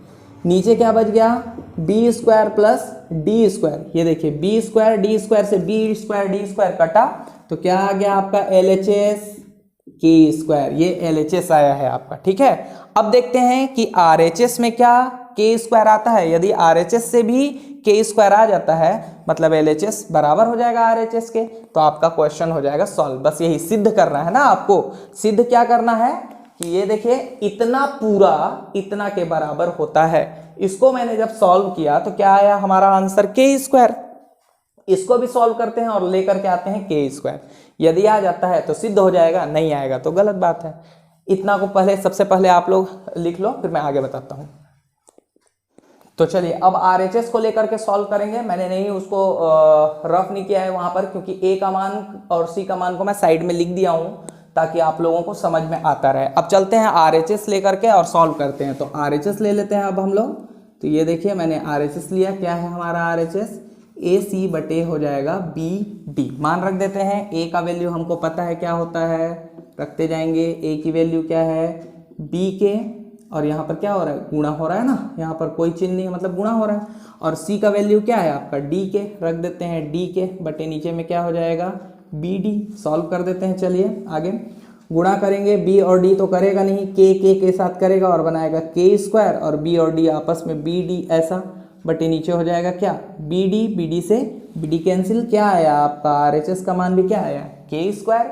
नीचे क्या बच गया b square plus d square. ये देखिए बी स्क्वायर डी स्क्वायर से बी स्क्वायर डी स्क्वायर कटा, तो क्या आ गया आपका LHS के स्क्वायर। ये LHS आया है आपका, ठीक है। अब देखते हैं कि RHS में क्या के स्क्वायर आता है। यदि RHS से भी के स्क्वायर आ जाता है मतलब LHS बराबर हो जाएगा RHS के, तो आपका क्वेश्चन हो जाएगा सॉल्व। बस यही सिद्ध करना है ना आपको। सिद्ध क्या करना है कि ये देखिए इतना पूरा इतना के बराबर होता है। इसको मैंने जब सॉल्व किया तो क्या आया हमारा आंसर के स्क्वायर। इसको भी सॉल्व करते हैं और लेकर के आते हैं के स्क्वायर। यदि आ जाता है तो सिद्ध हो जाएगा, नहीं आएगा तो गलत बात है। इतना को पहले सबसे पहले आप लोग लिख लो, फिर मैं आगे बताता हूं। तो चलिए अब RHS को लेकर के सॉल्व करेंगे। मैंने नहीं उसको रफ नहीं किया है वहां पर, क्योंकि A का मान और C का मान को मैं साइड में लिख दिया हूं ताकि आप लोगों को समझ में आता रहे। अब चलते हैं RHS लेकर के और सॉल्व करते हैं। तो RHS ले लेते हैं अब हम लोग। तो ये देखिए मैंने RHS लिया। क्या है हमारा RHS? AC बटे हो जाएगा BD। मान रख देते हैं। A का वैल्यू हमको पता है क्या होता है, रखते जाएंगे। A की वैल्यू क्या है B के, और यहाँ पर क्या हो रहा है गुणा हो रहा है ना, यहाँ पर कोई चिन्ह नहीं है मतलब गुणा हो रहा है। और C का वैल्यू क्या है आपका D के, रख देते हैं D के बटे नीचे में क्या हो जाएगा BD। सॉल्व कर देते हैं। चलिए आगे गुणा करेंगे। B और D तो करेगा नहीं, के साथ करेगा और बनाएगा के स्क्वायर, और B और D आपस में BD ऐसा, बटे नीचे हो जाएगा क्या BD से BD कैंसिल। क्या आया आपका RHS का मान भी क्या आया के स्क्वायर।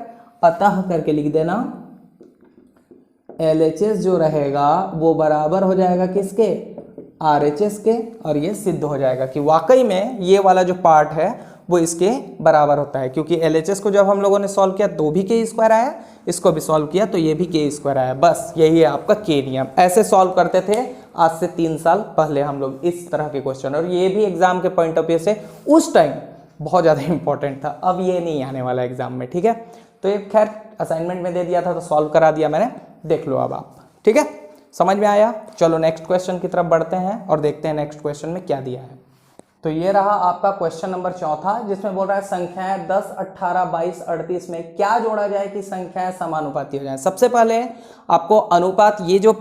अतः करके लिख देना LHS जो रहेगा वो बराबर हो जाएगा किसके RHS के। और ये सिद्ध हो जाएगा कि वाकई में ये वाला जो पार्ट है वो इसके बराबर होता है, क्योंकि LHS को जब हम लोगों ने सॉल्व किया तो भी के स्क्वायर आया, इसको भी सॉल्व किया तो ये भी के स्क्वायर आया। बस यही है आपका के नियम। ऐसे सॉल्व करते थे आज से 3 साल पहले हम लोग इस तरह के क्वेश्चन, और ये भी एग्जाम के पॉइंट ऑफ व्यू से उस टाइम बहुत ज़्यादा इंपॉर्टेंट था। अब ये नहीं आने वाला एग्जाम में, ठीक है। तो ये खैर असाइनमेंट में दे दिया था तो सॉल्व करा दिया मैंने, देख लो अब आप, ठीक है। समझ में आया। चलो नेक्स्ट क्वेश्चन की तरफ बढ़ते हैं और देखते हैं नेक्स्ट क्वेश्चन में क्या दिया है। तो ये रहा आपका क्वेश्चन नंबर 4, जिसमें बोल रहा है संख्याएं 10, 18, 22, 38 में क्या जोड़ा जाए कि संख्याएं समानुपाती हो जाएं। सबसे पहले आपको अनुपात, ये जो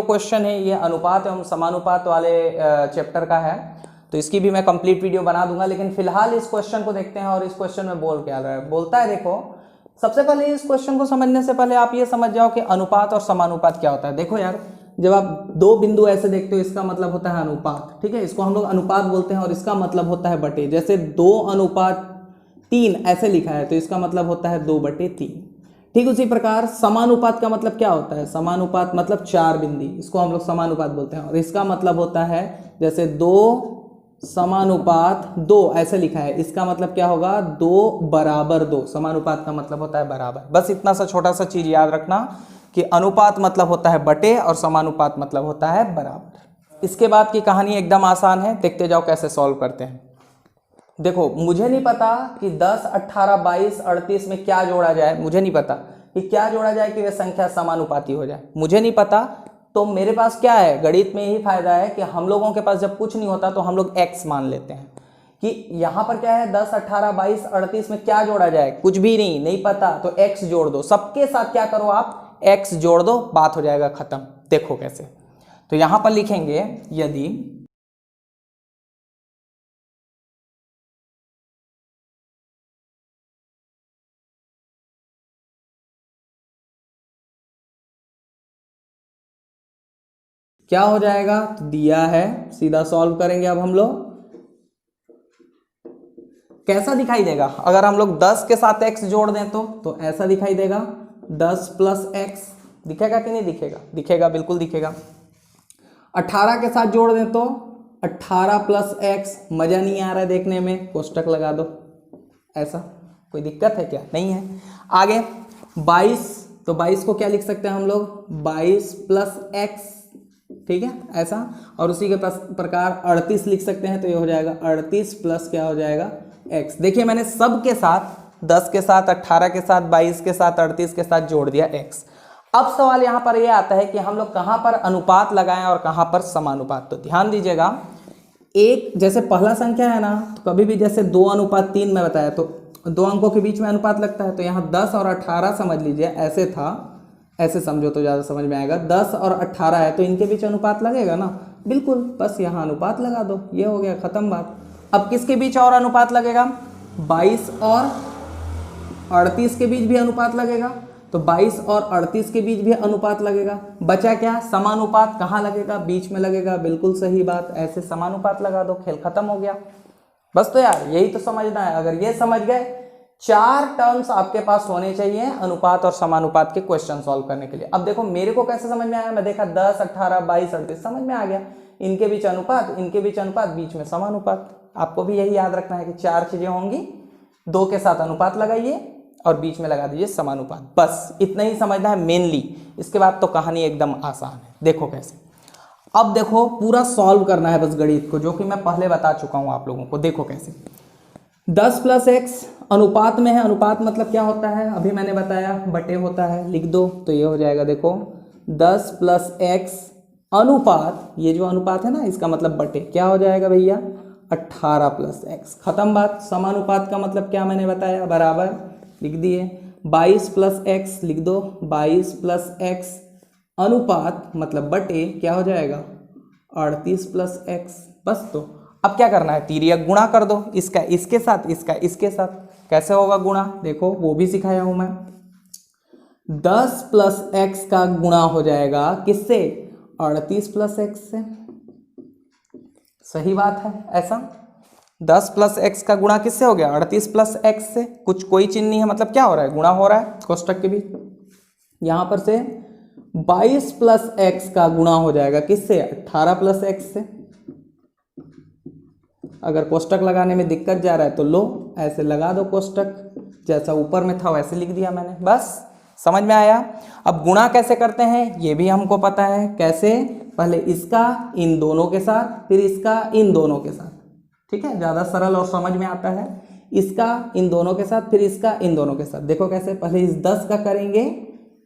क्वेश्चन है ये अनुपात एवं समानुपात वाले चैप्टर का है, तो इसकी भी मैं कंप्लीट वीडियो बना दूंगा। लेकिन फिलहाल इस क्वेश्चन को देखते हैं और इस क्वेश्चन में बोल क्या रहा है। बोलता है, देखो सबसे पहले इस क्वेश्चन को समझने से पहले आप ये समझ जाओ कि अनुपात और समानुपात क्या होता है। देखो यार, जब आप 2 बिंदु ऐसे देखते हो इसका मतलब होता है अनुपात, ठीक है। इसको हम लोग अनुपात बोलते हैं और इसका मतलब होता है बटे। जैसे 2:3 ऐसे लिखा है तो इसका मतलब होता है 2/3, ठीक उसी प्रकार समानुपात का मतलब क्या होता है, समानुपात मतलब 4 बिंदी, इसको हम लोग समानुपात बोलते हैं। और इसका मतलब होता है जैसे 2 समानुपात 2 ऐसे लिखा है, इसका मतलब क्या होगा 2 बराबर 2। समानुपात का मतलब होता है बराबर। बस इतना सा छोटा सा चीज याद रखना कि अनुपात मतलब होता है बटे और समानुपात मतलब होता है बराबर। इसके बाद की कहानी एकदम आसान है, देखते जाओ कैसे सॉल्व करते हैं। देखो मुझे नहीं पता कि 10, 18, 22, 38 में क्या जोड़ा जाए, मुझे नहीं पता कि क्या जोड़ा जाए कि वे संख्या समानुपाती हो जाए, मुझे नहीं पता। तो मेरे पास क्या है, गणित में यही फायदा है कि हम लोगों के पास जब कुछ नहीं होता तो हम लोग x मान लेते हैं कि यहाँ पर क्या है 10, 18, 22, 38 में क्या जोड़ा जाए, कुछ भी नहीं पता तो x जोड़ दो। सबके साथ क्या करो आप, x जोड़ दो, बात हो जाएगा खत्म। देखो कैसे, तो यहां पर लिखेंगे यदि क्या हो जाएगा, तो दिया है, सीधा सॉल्व करेंगे। अब हम लोग कैसा दिखाई देगा, अगर हम लोग 10 के साथ x जोड़ दें तो ऐसा दिखाई देगा 10 प्लस x, दिखेगा कि नहीं दिखेगा, दिखेगा, बिल्कुल दिखेगा। 18 के साथ जोड़ दें तो 18 प्लस x, मजा नहीं आ रहा है देखने में, कोष्टक लगा दो, ऐसा कोई दिक्कत है क्या, नहीं है। आगे 22, तो 22 को क्या लिख सकते हैं हम लोग, 22 प्लस x, ठीक है ऐसा। और उसी के प्रकार 38 लिख सकते हैं, तो ये हो जाएगा 38 प्लस क्या हो जाएगा x। देखिए मैंने सब के साथ 10 के साथ 18 के साथ 22 के साथ 38 के साथ जोड़ दिया x। अब सवाल यहाँ पर यह आता है कि हम लोग कहाँ पर अनुपात लगाएं और कहाँ पर समानुपात। तो ध्यान दीजिएगा, एक जैसे पहला संख्या है ना, तो कभी भी जैसे 2:3 में बताया तो 2 अंकों के बीच में अनुपात लगता है। तो यहाँ 10 और 18 समझ लीजिए, ऐसे था, ऐसे समझो तो ज़्यादा समझ में आएगा। 10 और 18 है तो इनके बीच अनुपात लगेगा ना, बिल्कुल, बस यहाँ अनुपात लगा दो, ये हो गया खत्म बात। अब किसके बीच और अनुपात लगेगा, 22 और 38 के बीच भी अनुपात लगेगा, तो 22 और 38 के बीच भी अनुपात लगेगा। बचा क्या, समानुपात, कहाँ लगेगा, बीच में लगेगा, बिल्कुल सही बात, ऐसे समानुपात लगा दो, खेल खत्म हो गया। बस तो यार यही तो समझना है। अगर ये समझ गए, 4 टर्म्स आपके पास होने चाहिए अनुपात और समानुपात के क्वेश्चन सॉल्व करने के लिए। अब देखो मेरे को कैसे समझ में आया, मैं देखा 10, 18, 22, 38 समझ में आ गया, इनके बीच अनुपात, इनके बीच अनुपात, बीच में समानुपात। आपको भी यही याद रखना है कि 4 चीजें होंगी, 2 के साथ अनुपात लगाइए और बीच में लगा दीजिए समानुपात, बस इतना ही समझना है मेनली। इसके बाद तो कहानी एकदम आसान है। देखो कैसे, अब देखो पूरा सॉल्व करना है बस गणित को, जो कि मैं पहले बता चुका हूं आप लोगों को। देखो कैसे, 10 प्लस x अनुपात में है, अनुपात मतलब क्या होता है, अभी मैंने बताया, बटे होता है, लिख दो तो ये हो जाएगा। देखो 10 प्लस x अनुपात, ये जो अनुपात है ना इसका मतलब बटे, क्या हो जाएगा भैया 18 प्लस x, खत्म बात। समानुपात का मतलब क्या मैंने बताया, बराबर, लिख दिए। 22 प्लस x लिख दो, 22 प्लस x अनुपात मतलब बटे, क्या हो जाएगा 38 प्लस x। बस तो अब क्या करना है, तिर्यक गुणा कर दो, इसका इसके साथ, इसका इसके साथ। कैसे होगा गुणा, देखो वो भी सिखाया हूं मैं। 10 प्लस x का गुणा हो जाएगा किससे, 38 प्लस x से, सही बात है ऐसा। 10 प्लस x का गुणा किससे हो गया, 38 प्लस x से, कुछ कोई चिन्ह नहीं है, मतलब क्या हो रहा है, गुणा हो रहा है कोष्टक के बीच। यहां पर से 22 प्लस x का गुणा हो जाएगा किससे, 18 प्लस x से। अगर कोष्टक लगाने में दिक्कत जा रहा है तो लो ऐसे लगा दो कोष्टक, जैसा ऊपर में था वैसे लिख दिया मैंने, बस समझ में आया। अब गुणा कैसे करते हैं ये भी हमको पता है, कैसे, पहले इसका इन दोनों के साथ, फिर इसका इन दोनों के साथ, ठीक है, ज़्यादा सरल और समझ में आता है। इसका इन दोनों के साथ, फिर इसका इन दोनों के साथ। देखो कैसे, पहले इस 10 का करेंगे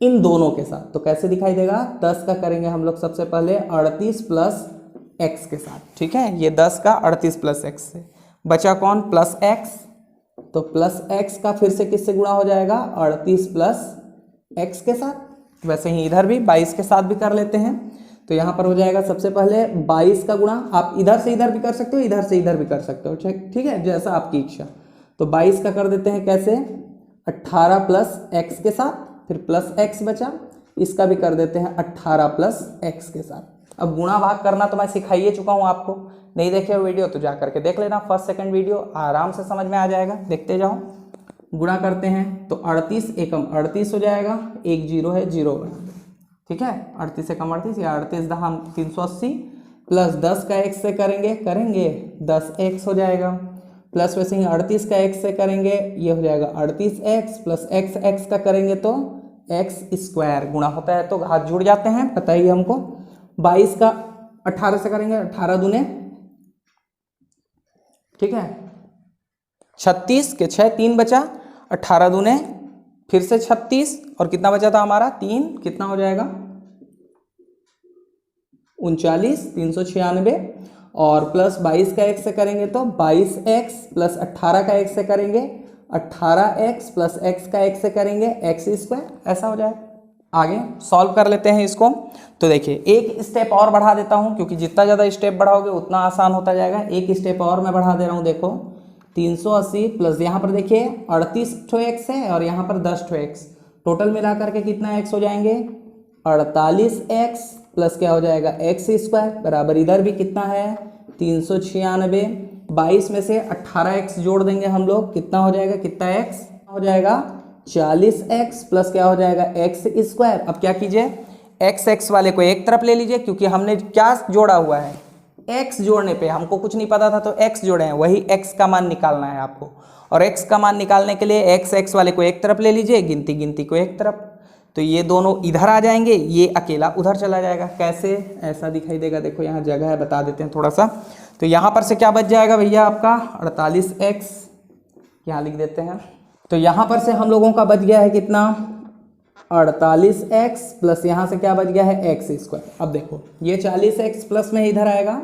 इन दोनों के साथ, तो कैसे दिखाई देगा, 10 का करेंगे हम लोग सबसे पहले 38 प्लस x के साथ, ठीक है, ये 10 का 38 प्लस x से, बचा कौन, प्लस x, तो प्लस x का फिर से किससे गुणा हो जाएगा, 38 प्लस x के साथ। वैसे ही इधर भी 22 के साथ भी कर लेते हैं, तो यहाँ पर हो जाएगा सबसे पहले 22 का गुणा, आप इधर से इधर भी कर सकते हो, इधर से इधर भी कर सकते हो, ठीक है, जैसा आपकी इच्छा। तो 22 का कर देते हैं कैसे, 18 प्लस x के साथ, फिर प्लस x बचा, इसका भी कर देते हैं 18 प्लस x के साथ। अब गुणा भाग करना तो मैं सिखाइए चुका हूँ आपको, नहीं देखे हो वीडियो तो जा करके देख लेना, फर्स्ट सेकंड वीडियो, आराम से समझ में आ जाएगा, देखते जाओ। गुणा करते हैं तो 38 एकम 38 हो जाएगा, एक जीरो है, जीरो बना दो, ठीक है। 38 एकम 38 या 38 दहा 380 प्लस 10 का x से करेंगे 10x हो जाएगा, प्लस वैसे ही 38 का x से करेंगे ये हो जाएगा 38x प्लस x का करेंगे तो x स्क्वायर, गुणा होता है तो हाथ जुड़ जाते हैं, पता ही हमको। 22 का 18 से करेंगे 18 दूने, ठीक है, 36 के 6 3 बचा, 18 दूने फिर से 36 और कितना बचा था हमारा 3, कितना हो जाएगा 39 396 और प्लस 22 का x से करेंगे तो 22x प्लस 18 का x से करेंगे 18x प्लस x का x से करेंगे x स्क्वायर, ऐसा हो जाएगा। आगे सॉल्व कर लेते हैं इसको। तो देखिए एक स्टेप और बढ़ा देता हूं क्योंकि जितना ज़्यादा स्टेप बढ़ाओगे उतना आसान होता जाएगा। एक स्टेप और मैं बढ़ा दे रहा हूं, देखो 380 प्लस यहाँ पर देखिए 38 ठो x है और यहाँ पर 10 ठो x, टोटल मिला करके कितना x हो जाएंगे 48x प्लस क्या हो जाएगा x स्क्वायर बराबर इधर भी कितना है 396। 22 में से 18x जोड़ देंगे हम लोग, कितना हो जाएगा, कितना x हो जाएगा 40x प्लस क्या हो जाएगा x स्क्वायर। अब क्या कीजिए x वाले को एक तरफ ले लीजिए क्योंकि हमने क्या जोड़ा हुआ है, x जोड़ने पे हमको कुछ नहीं पता था तो x जोड़े हैं, वही x का मान निकालना है आपको। और x का मान निकालने के लिए x वाले को एक तरफ ले लीजिए, गिनती को एक तरफ, तो ये दोनों इधर आ जाएंगे, ये अकेला उधर चला जाएगा। कैसे, ऐसा दिखाई देगा, देखो यहाँ जगह है, बता देते हैं थोड़ा सा। तो यहाँ पर से क्या बच जाएगा भैया आपका 48x, यहाँ लिख देते हैं। तो यहाँ पर से हम लोगों का बच गया है कितना 48x प्लस यहाँ से क्या बच गया है x स्क्वायर। अब देखो ये 40x प्लस में इधर आएगा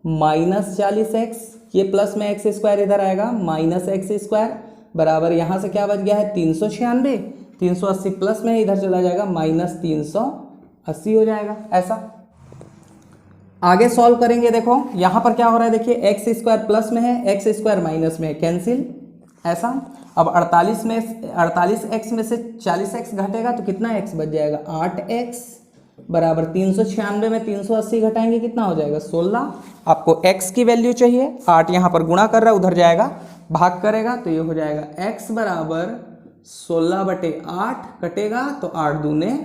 माइनस 40x, ये प्लस में x स्क्वायर इधर आएगा माइनस x स्क्वायर बराबर यहाँ से क्या बच गया है 396, 380 प्लस में इधर चला जाएगा माइनस 380 हो जाएगा। ऐसा आगे सॉल्व करेंगे। देखो यहाँ पर क्या हो रहा है, देखिए x स्क्वायर प्लस में है, x स्क्वायर माइनस में है, कैंसिल। ऐसा अब 48x में से 40x घटेगा तो कितना x बच जाएगा 8x बराबर 396 में 380 घटाएंगे कितना हो जाएगा 16। आपको x की वैल्यू चाहिए, 8 यहाँ पर गुणा कर रहा है, उधर जाएगा भाग करेगा तो ये हो जाएगा x बराबर 16/8 कटेगा तो 8 दूने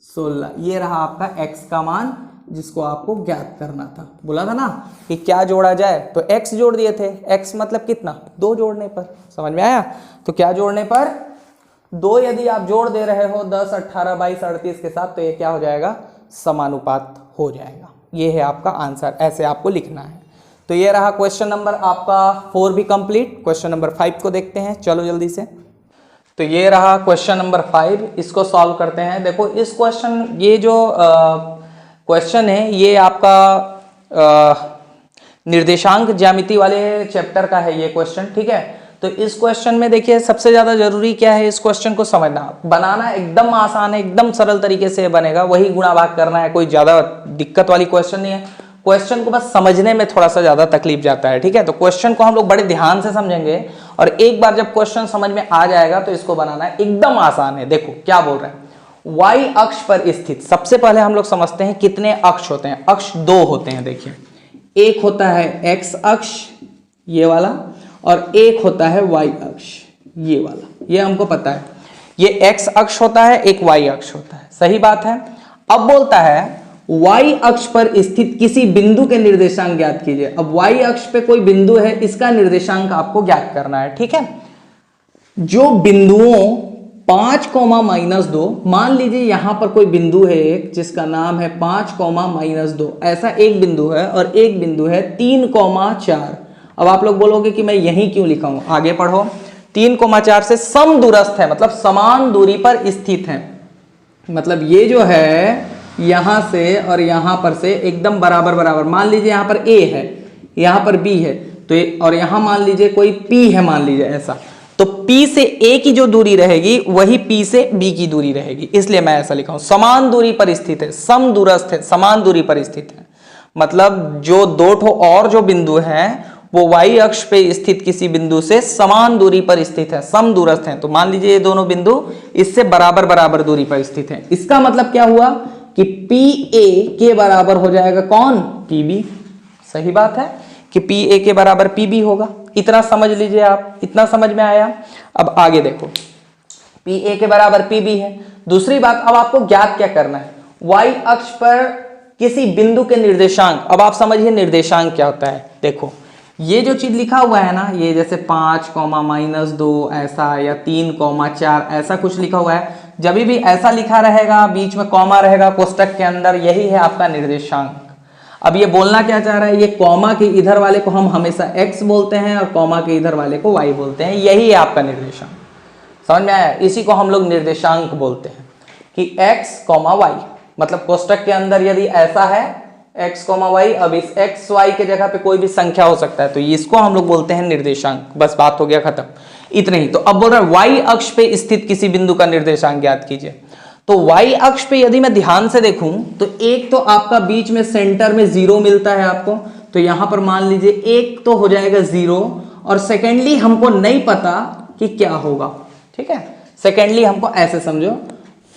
16। ये रहा आपका x का मान जिसको आपको ज्ञात करना था। बोला था ना कि क्या जोड़ा जाए, तो x जोड़ दिए थे। x मतलब कितना, 2 जोड़ने पर, समझ में आया। तो क्या जोड़ने पर 2 यदि आप जोड़ दे रहे हो 10 18 22 38 के साथ तो ये क्या हो जाएगा समानुपात हो जाएगा। ये है आपका आंसर, ऐसे आपको लिखना है। तो ये रहा क्वेश्चन नंबर आपका 4 भी कंप्लीट। क्वेश्चन नंबर 5 को देखते हैं, चलो जल्दी से। तो ये रहा क्वेश्चन नंबर 5, इसको सॉल्व करते हैं। देखो इस क्वेश्चन, ये जो क्वेश्चन है ये आपका निर्देशांक ज्यामिति वाले चैप्टर का है ये क्वेश्चन, ठीक है। तो इस क्वेश्चन में देखिए सबसे ज्यादा जरूरी क्या है, इस क्वेश्चन को समझना। बनाना एकदम आसान है, एकदम सरल तरीके से बनेगा, वही गुणा भाग करना है, कोई ज्यादा दिक्कत वाली क्वेश्चन नहीं है। क्वेश्चन को बस समझने में थोड़ा सा ज्यादा तकलीफ जाता है, ठीक है। तो क्वेश्चन को हम लोग बड़े ध्यान से समझेंगे और एक बार जब क्वेश्चन समझ में आ जाएगा तो इसको बनाना एकदम आसान है। देखो क्या बोल रहे हैं, y अक्ष पर स्थित, सबसे पहले हम लोग समझते हैं कितने अक्ष होते हैं। अक्ष 2 होते हैं, देखिए एक होता है x अक्ष ये वाला और एक होता है y अक्ष ये वाला, ये हमको पता है। ये x अक्ष होता है, एक y अक्ष होता है, सही बात है। अब बोलता है y अक्ष पर स्थित किसी बिंदु के निर्देशांक ज्ञात कीजिए। अब y अक्ष पे कोई बिंदु है, इसका निर्देशांक आपको ज्ञात करना है, ठीक है। जो बिंदुओं 5,-2, मान लीजिए यहां पर कोई बिंदु है एक जिसका नाम है 5,-2, ऐसा एक बिंदु है और एक बिंदु है 3,4। अब आप लोग बोलोगे कि मैं यहीं क्यों लिखा हूं, आगे पढ़ो। 3,4 से समदूरस्थ है, मतलब समान दूरी पर स्थित है, मतलब ये जो है यहां से और यहां पर से एकदम बराबर बराबर। मान लीजिए यहां पर a है, यहां पर b है, तो और यहां मान लीजिए कोई p है, मान लीजिए ऐसा, तो p से a की जो दूरी रहेगी वही p से b की दूरी रहेगी, इसलिए मैं ऐसा लिखा हूं। समान दूरी पर स्थित है, समदूरस्थ है, समान दूरी पर स्थित है, मतलब जो 2 ठो और जो बिंदु हैं वो y अक्ष पे स्थित किसी बिंदु से समान दूरी पर स्थित है, समदूरस्थ हैं। तो मान लीजिए ये दोनों बिंदु इससे बराबर बराबर दूरी पर स्थित हैं। इसका मतलब क्या हुआ कि PA के बराबर हो जाएगा कौन, PB। सही बात है कि पी ए के बराबर पी बी होगा। इतना समझ लीजिए आप, इतना समझ में आया। अब आगे देखो, पी ए के बराबर पी बी है। दूसरी बात, अब आपको ज्ञात क्या करना है, वाई अक्ष पर किसी बिंदु के निर्देशांक। अब आप समझिए निर्देशांक क्या होता है। देखो ये जो चीज लिखा हुआ है ना, ये जैसे 5, -2 ऐसा, या 3, 4 ऐसा कुछ लिखा हुआ है, जब भी ऐसा लिखा रहेगा, बीच में कॉमा रहेगा कोष्टक के अंदर, यही है आपका निर्देशांक। अब ये बोलना क्या चाह रहा है, ये कॉमा के इधर वाले को हम हमेशा x बोलते हैं और कॉमा के इधर वाले को y बोलते हैं, यही है आपका निर्देशांक। समझ में आया? इसी को हम लोग निर्देशांक बोलते हैं कि x, y, मतलब कोष्टक के अंदर यदि ऐसा है x, y, अब इस x, y के जगह पे कोई भी संख्या हो सकता है, तो इसको हम लोग बोलते हैं निर्देशांक। बस बात हो गया खत्म, इतना ही। तो अब बोल रहा है y अक्ष पे स्थित किसी बिंदु का निर्देशांक ज्ञात कीजिए। तो y अक्ष पे यदि मैं ध्यान से देखूं तो एक तो आपका बीच में सेंटर में 0 मिलता है आपको, तो यहां पर मान लीजिए एक तो हो जाएगा 0, और सेकेंडली हमको नहीं पता कि क्या होगा। ठीक है, सेकेंडली हमको ऐसे समझो,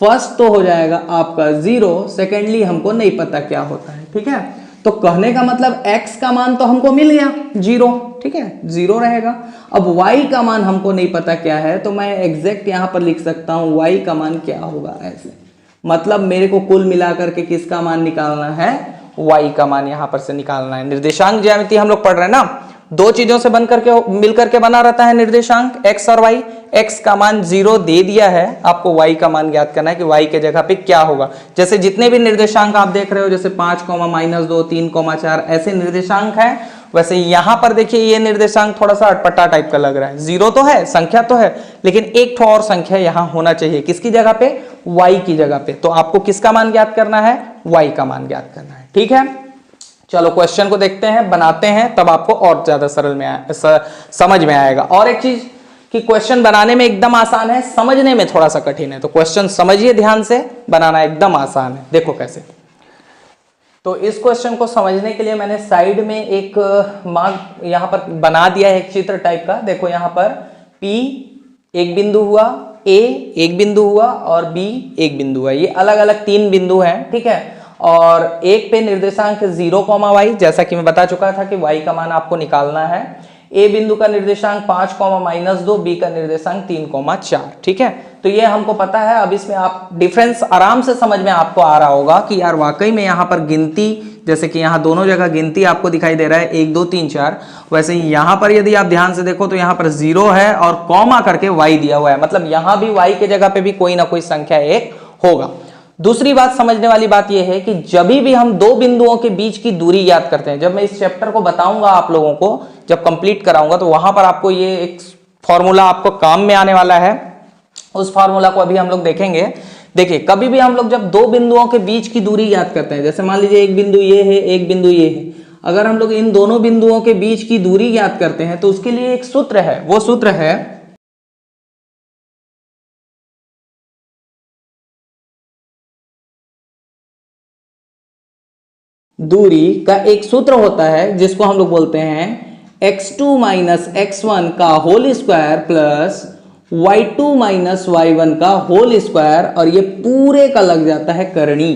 फर्स्ट तो हो जाएगा आपका 0, सेकेंडली हमको नहीं पता क्या होता है। ठीक है, तो कहने का मतलब x का मान तो हमको मिल गया 0, ठीक है 0 रहेगा। अब y का मान हमको नहीं पता क्या है, तो मैं एग्जैक्ट यहां पर लिख सकता हूं y का मान क्या होगा ऐसे। मतलब मेरे को कुल मिलाकर के किसका मान निकालना है, y का मान यहां पर से निकालना है। निर्देशांक ज्यामिति हम लोग पढ़ रहे हैं ना, दो चीजों से बनकर के मिलकर के बना रहता है निर्देशांक, x और y। x का मान 0 दे दिया है, आपको y का मान ज्ञात करना है कि y के जगह पे क्या होगा। जैसे जितने भी निर्देशांक आप देख रहे हो, जैसे 5, -2, 3, 4 ऐसे निर्देशांक है, वैसे यहां पर देखिए ये निर्देशांक थोड़ा सा अटपटा टाइप का लग रहा है। 0 तो है, संख्या तो है, लेकिन एक ठो और संख्या यहां होना चाहिए, किसकी जगह पे, y की जगह पे। तो आपको किसका मान ज्ञात करना है, y का मान ज्ञात करना है। ठीक है, चलो क्वेश्चन को देखते हैं, बनाते हैं, तब आपको और ज्यादा सरल में समझ में आएगा। और एक चीज कि क्वेश्चन बनाने में एकदम आसान है, समझने में थोड़ा सा कठिन है। तो क्वेश्चन समझिए ध्यान से, बनाना एकदम आसान है। देखो कैसे। तो इस क्वेश्चन को समझने के लिए मैंने साइड में एक मार्क यहां पर बना दिया है, एक चित्र टाइप का। देखो यहां पर P एक बिंदु हुआ, A एक बिंदु हुआ और B एक बिंदु है। ये अलग अलग 3 बिंदु हैं, ठीक है। और एक पे निर्देशांक 0, y, जैसा कि मैं बता चुका था कि y का मान आपको निकालना है। A बिंदु का निर्देशांक 5, -2, B का निर्देशांक 3, 4, ठीक है। तो ये हमको पता है। अब इसमें आप डिफरेंस आराम से समझ में आपको आ रहा होगा कि यार वाकई में यहाँ पर गिनती, जैसे कि यहाँ दोनों जगह गिनती आपको दिखाई दे रहा है 1, 2, 3, 4, वैसे यहाँ पर यदि आप ध्यान से देखो तो यहाँ पर 0 है और कॉमा करके y दिया हुआ है, मतलब यहाँ भी y के जगह पे भी कोई ना कोई संख्या एक होगा। दूसरी बात समझने वाली बात यह है कि जब भी हम दो बिंदुओं के बीच की दूरी याद करते हैं, जब मैं इस चैप्टर को बताऊंगा आप लोगों को, जब कंप्लीट कराऊंगा, तो वहां पर आपको ये एक फॉर्मूला आपको काम में आने वाला है। उस फॉर्मूला को अभी हम लोग देखेंगे। देखिए कभी भी हम लोग जब दो बिंदुओं के बीच की दूरी याद करते हैं, जैसे मान लीजिए एक बिंदु ये है, एक बिंदु ये है, अगर हम लोग इन दोनों बिंदुओं के बीच की दूरी याद करते हैं तो उसके लिए एक सूत्र है। वो सूत्र है दूरी का एक सूत्र होता है जिसको हम लोग बोलते हैं x2 - x1 का whole square plus y2 - y1 का होल स्क्वायर, और ये पूरे का लग जाता है करणी।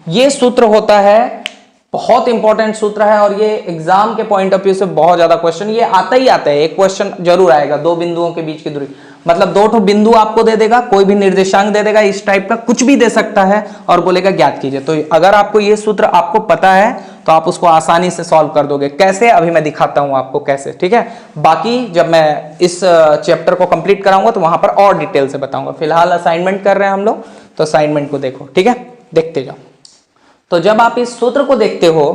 ये सूत्र होता है, बहुत इंपॉर्टेंट सूत्र है, और ये एग्जाम के पॉइंट ऑफ व्यू से बहुत ज्यादा क्वेश्चन ये आता ही आता है। एक क्वेश्चन जरूर आएगा, दो बिंदुओं के बीच की दूरी, मतलब दो ठो बिंदु आपको दे देगा, कोई भी निर्देशांक दे देगा, इस टाइप का कुछ भी दे सकता है और बोलेगा ज्ञात कीजिए। तो अगर आपको ये सूत्र आपको पता है तो आप उसको आसानी से सॉल्व कर दोगे। कैसे, अभी मैं दिखाता हूं आपको कैसे, ठीक है। बाकी जब मैं इस चैप्टर को कंप्लीट कराऊंगा तो वहां पर और डिटेल से बताऊंगा। फिलहाल असाइनमेंट कर रहे हैं हम लोग, तो असाइनमेंट को देखो, ठीक है, देखते जाओ। तो जब आप इस सूत्र को देखते हो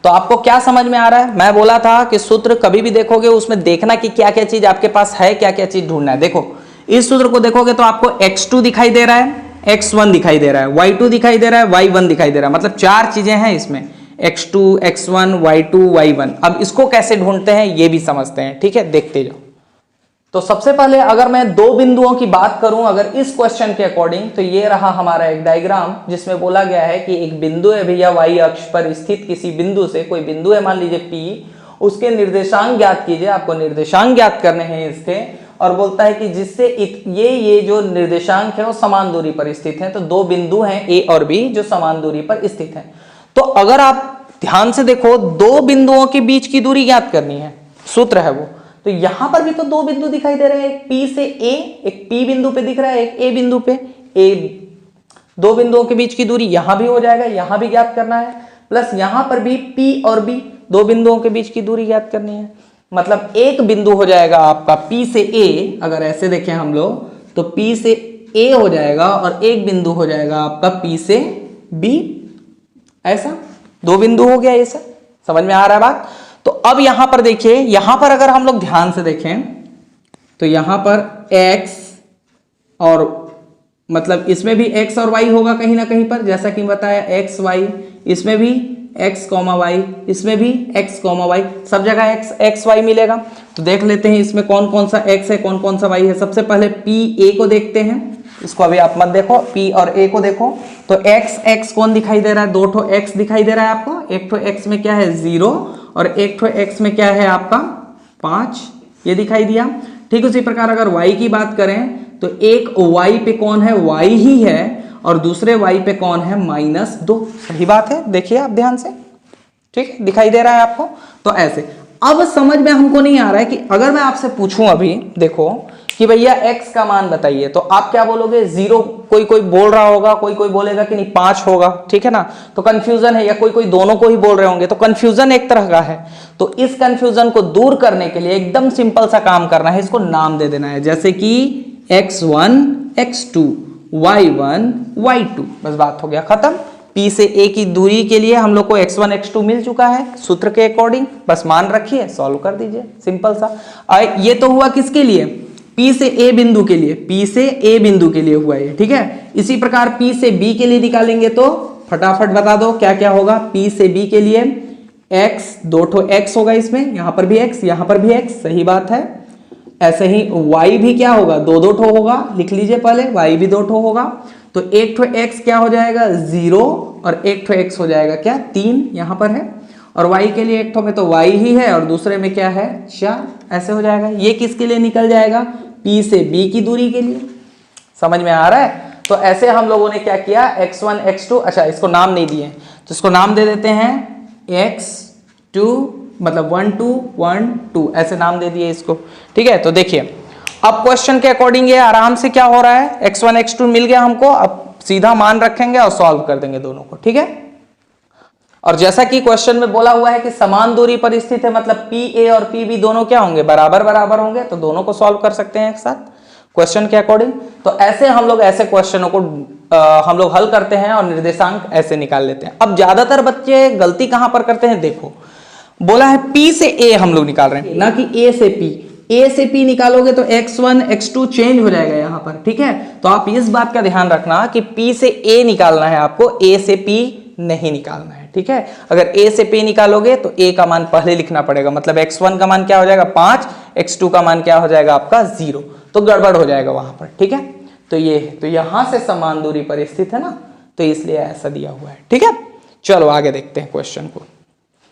तो आपको क्या समझ में आ रहा है। मैं बोला था कि सूत्र कभी भी देखोगे उसमें देखना कि क्या क्या चीज आपके पास है, क्या क्या चीज ढूंढना है। देखो इस सूत्र को देखोगे तो आपको x2 दिखाई दे रहा है, x1 दिखाई दे रहा है, y2 दिखाई दे रहा है, y1 दिखाई दे रहा है, मतलब 4 चीजें हैं इसमें, x2, x1, y2, y1। अब इसको कैसे ढूंढते हैं ये भी समझते हैं, ठीक है, देखते जाओ। तो सबसे पहले अगर मैं दो बिंदुओं की बात करूं अगर इस क्वेश्चन के अकॉर्डिंग, तो ये रहा हमारा एक डायग्राम जिसमें बोला गया है कि एक बिंदु है भैया y अक्ष पर स्थित किसी बिंदु से, कोई बिंदु है मान लीजिए P, उसके निर्देशांक ज्ञात कीजिए। आपको निर्देशांक ज्ञात करने हैं इसके, और बोलता है कि जिससे ये जो निर्देशांक है वो समान दूरी पर स्थित है। तो दो बिंदु हैं A और B जो समान दूरी पर स्थित है। तो अगर आप ध्यान से देखो, दो बिंदुओं के बीच की दूरी ज्ञात करनी है, सूत्र है वो। तो यहां पर भी तो दो बिंदु दिखाई दे रहे हैं, एक P से A, एक P बिंदु पे दिख रहा है, एक A बिंदु पे। दो बिंदुओं के बीच की दूरी यहां भी हो जाएगा, यहां भी ज्ञात करना है, प्लस यहां पर भी P और B दो बिंदुओं के बीच की दूरी ज्ञात करनी है। मतलब एक बिंदु हो जाएगा आपका P से A, अगर ऐसे देखें हम लोग तो P से A हो जाएगा, और एक बिंदु हो जाएगा आपका P से B, ऐसा दो बिंदु हो गया। ऐसा समझ में आ रहा है बात? तो अब यहां पर देखिए, यहां पर अगर हम लोग ध्यान से देखें तो यहां पर x और मतलब इसमें भी x और y होगा कहीं ना कहीं पर, जैसा कि बताया x y, इसमें भी x y, इसमें भी x y, सब जगह x y मिलेगा। तो देख लेते हैं इसमें कौन कौन सा x है, कौन कौन सा y है। सबसे पहले p a को देखते हैं, इसको अभी आप मत देखो, p और a को देखो। तो x कौन दिखाई दे रहा है, दो ठो x दिखाई दे रहा है आपको। एक ठो x में क्या है 0, और एक ठो x में क्या है आपका 5, ये दिखाई दिया। ठीक उसी प्रकार अगर y की बात करें तो एक y पे कौन है, y ही है, और दूसरे y पे कौन है -2। सही बात है, देखिए आप ध्यान से, ठीक है, दिखाई दे रहा है आपको। तो ऐसे अब समझ में हमको नहीं आ रहा है कि अगर मैं आपसे पूछूं अभी देखो कि भैया x का मान बताइए, तो आप क्या बोलोगे 0, कोई बोल रहा होगा, कोई बोलेगा कि नहीं 5 होगा, ठीक है ना। तो कंफ्यूजन है, या कोई दोनों को ही बोल रहे होंगे, तो कंफ्यूजन एक तरह का है। तो इस कंफ्यूजन को दूर करने के लिए एकदम सिंपल सा काम करना है, इसको नाम दे देना है, जैसे कि x1 x2 y1 y2, बस बात हो गया खत्म। P से A की दूरी के लिए हम लोग को x1 x2 मिल चुका है सूत्र के अकॉर्डिंग, बस मान रखिए, सॉल्व कर दीजिए, सिंपल सा। ये तो हुआ किसके लिए, P से A बिंदु के लिए, P से A बिंदु के लिए हुआ ये, ठीक है। इसी प्रकार P से B के लिए निकालेंगे तो फटाफट बता दो क्या क्या होगा। P से B के लिए x, दो ठो x होगा इसमें, यहां पर भी x, यहां पर भी x, सही बात है। ऐसे ही y भी क्या होगा, दो ठो होगा, लिख लीजिए पहले, y भी दो ठो होगा। तो एक ठो x क्या हो जाएगा 0, और एक ठो x हो जाएगा क्या 3, यहां पर है। और y के लिए एक ठो में तो y ही है, और दूसरे में क्या है 4, ऐसे हो जाएगा। ये किसके लिए निकल जाएगा, P से B की दूरी के लिए। समझ में आ रहा है? तो ऐसे हम लोगों ने क्या किया, x1 x2, अच्छा इसको नाम नहीं दिए तो इसको नाम दे देते हैं x2, मतलब 1 2 1 2, ऐसे नाम दे दिए इसको, ठीक है। तो देखिए अब क्वेश्चन के अकॉर्डिंग ये आराम से क्या हो रहा है, x1 x2 मिल गया हमको, अब सीधा मान रखेंगे और सॉल्व कर देंगे दोनों को, ठीक है। और जैसा कि क्वेश्चन में बोला हुआ है कि समान दूरी पर स्थित है, मतलब PA और PB दोनों क्या होंगे, बराबर बराबर होंगे, तो दोनों को सॉल्व कर सकते हैं एक साथ क्वेश्चन के अकॉर्डिंग। तो ऐसे हम लोग ऐसे क्वेश्चनों को हम लोग हल करते हैं और निर्देशांक ऐसे निकाल लेते हैं। अब ज्यादातर बच्चे गलती कहां पर करते हैं, देखो बोला है P से A हम लोग निकाल रहे हैं, ना कि A से P। A से P निकालोगे तो x1 x2 चेंज हो जाएगा यहां पर, ठीक है। तो आप इस बात का ध्यान रखना कि P से A निकालना है आपको, A से P नहीं निकालना है, ठीक है। अगर A से P निकालोगे तो A का मान पहले लिखना पड़ेगा, मतलब x1 का मान क्या हो जाएगा 5, x2 का मान क्या हो जाएगा आपका 0, तो गड़बड़ हो जाएगा वहां पर, ठीक है। तो ये तो यहां से समान दूरी पर स्थित है ना, तो इसलिए ऐसा दिया हुआ है, ठीक है। चलो आगे देखते हैं क्वेश्चन को।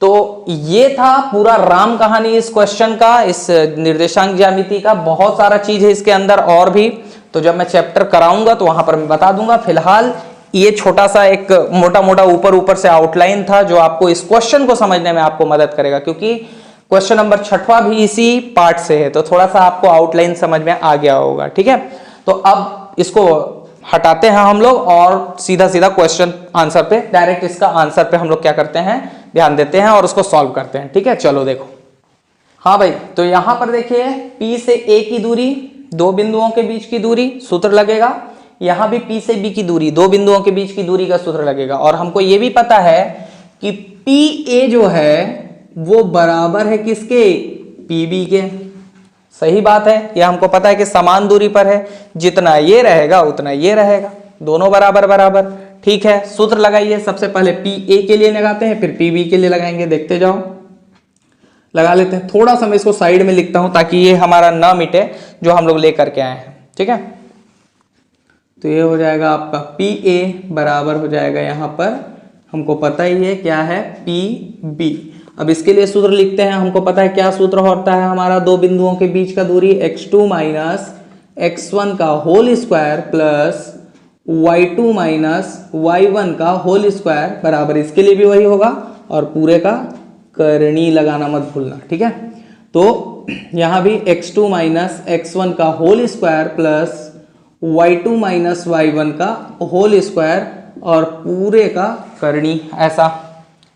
तो ये था पूरा राम कहानी इस क्वेश्चन का, इस निर्देशांक ज्यामिति का। बहुत सारा चीज है इसके अंदर और भी, तो जब मैं चैप्टर कराऊंगा तो वहां पर मैं बता दूंगा। फिलहाल ये छोटा सा एक मोटा मोटा ऊपर से आउटलाइन था जो आपको इस क्वेश्चन को समझने में आपको मदद करेगा, क्योंकि क्वेश्चन नंबर 6वां भी इसी पार्ट से है, तो थोड़ा सा आपको आउटलाइन समझ में आ गया होगा, ठीक है। तो अब इसको हटाते हैं हम लोग और सीधा सीधा क्वेश्चन आंसर पे, डायरेक्ट इसका आंसर पे हम लोग क्या करते हैं, ध्यान देते हैं और उसको सॉल्व करते हैं, ठीक है। चलो देखो, हाँ भाई, तो यहां पर देखिए P से A की दूरी, दो बिंदुओं के बीच की दूरी, सूत्र लगेगा। यहां भी P से B की दूरी, दो बिंदुओं के बीच की दूरी का सूत्र लगेगा। और हमको यह भी पता है कि PA जो है वो बराबर है किसके, PB के। सही बात है, यह हमको पता है कि समान दूरी पर है, जितना ये रहेगा उतना ये रहेगा, दोनों बराबर बराबर, ठीक है। सूत्र लगाइए, सबसे पहले PA के लिए लगाते हैं, फिर PB के लिए लगाएंगे, देखते जाओ, लगा लेते हैं। थोड़ा सा मैं इसको साइड में लिखता हूं ताकि ये हमारा ना मिटे जो हम लोग लेकर के आए हैं, ठीक है। तो ये हो जाएगा आपका PA बराबर हो जाएगा, यहां पर हमको पता ही है क्या है, PB। अब इसके लिए सूत्र लिखते हैं, हमको पता है क्या सूत्र होता है हमारा, दो बिंदुओं के बीच का दूरी x2 माइनस x1 का whole square plus y2 minus y1 का होल स्क्वायर बराबर, इसके लिए भी वही होगा। और पूरे का करनी लगाना मत भूलना, ठीक है। तो यहाँ भी x2 माइनस x1 का whole square plus y2 minus y1 का होल स्क्वायर और पूरे का करनी, ऐसा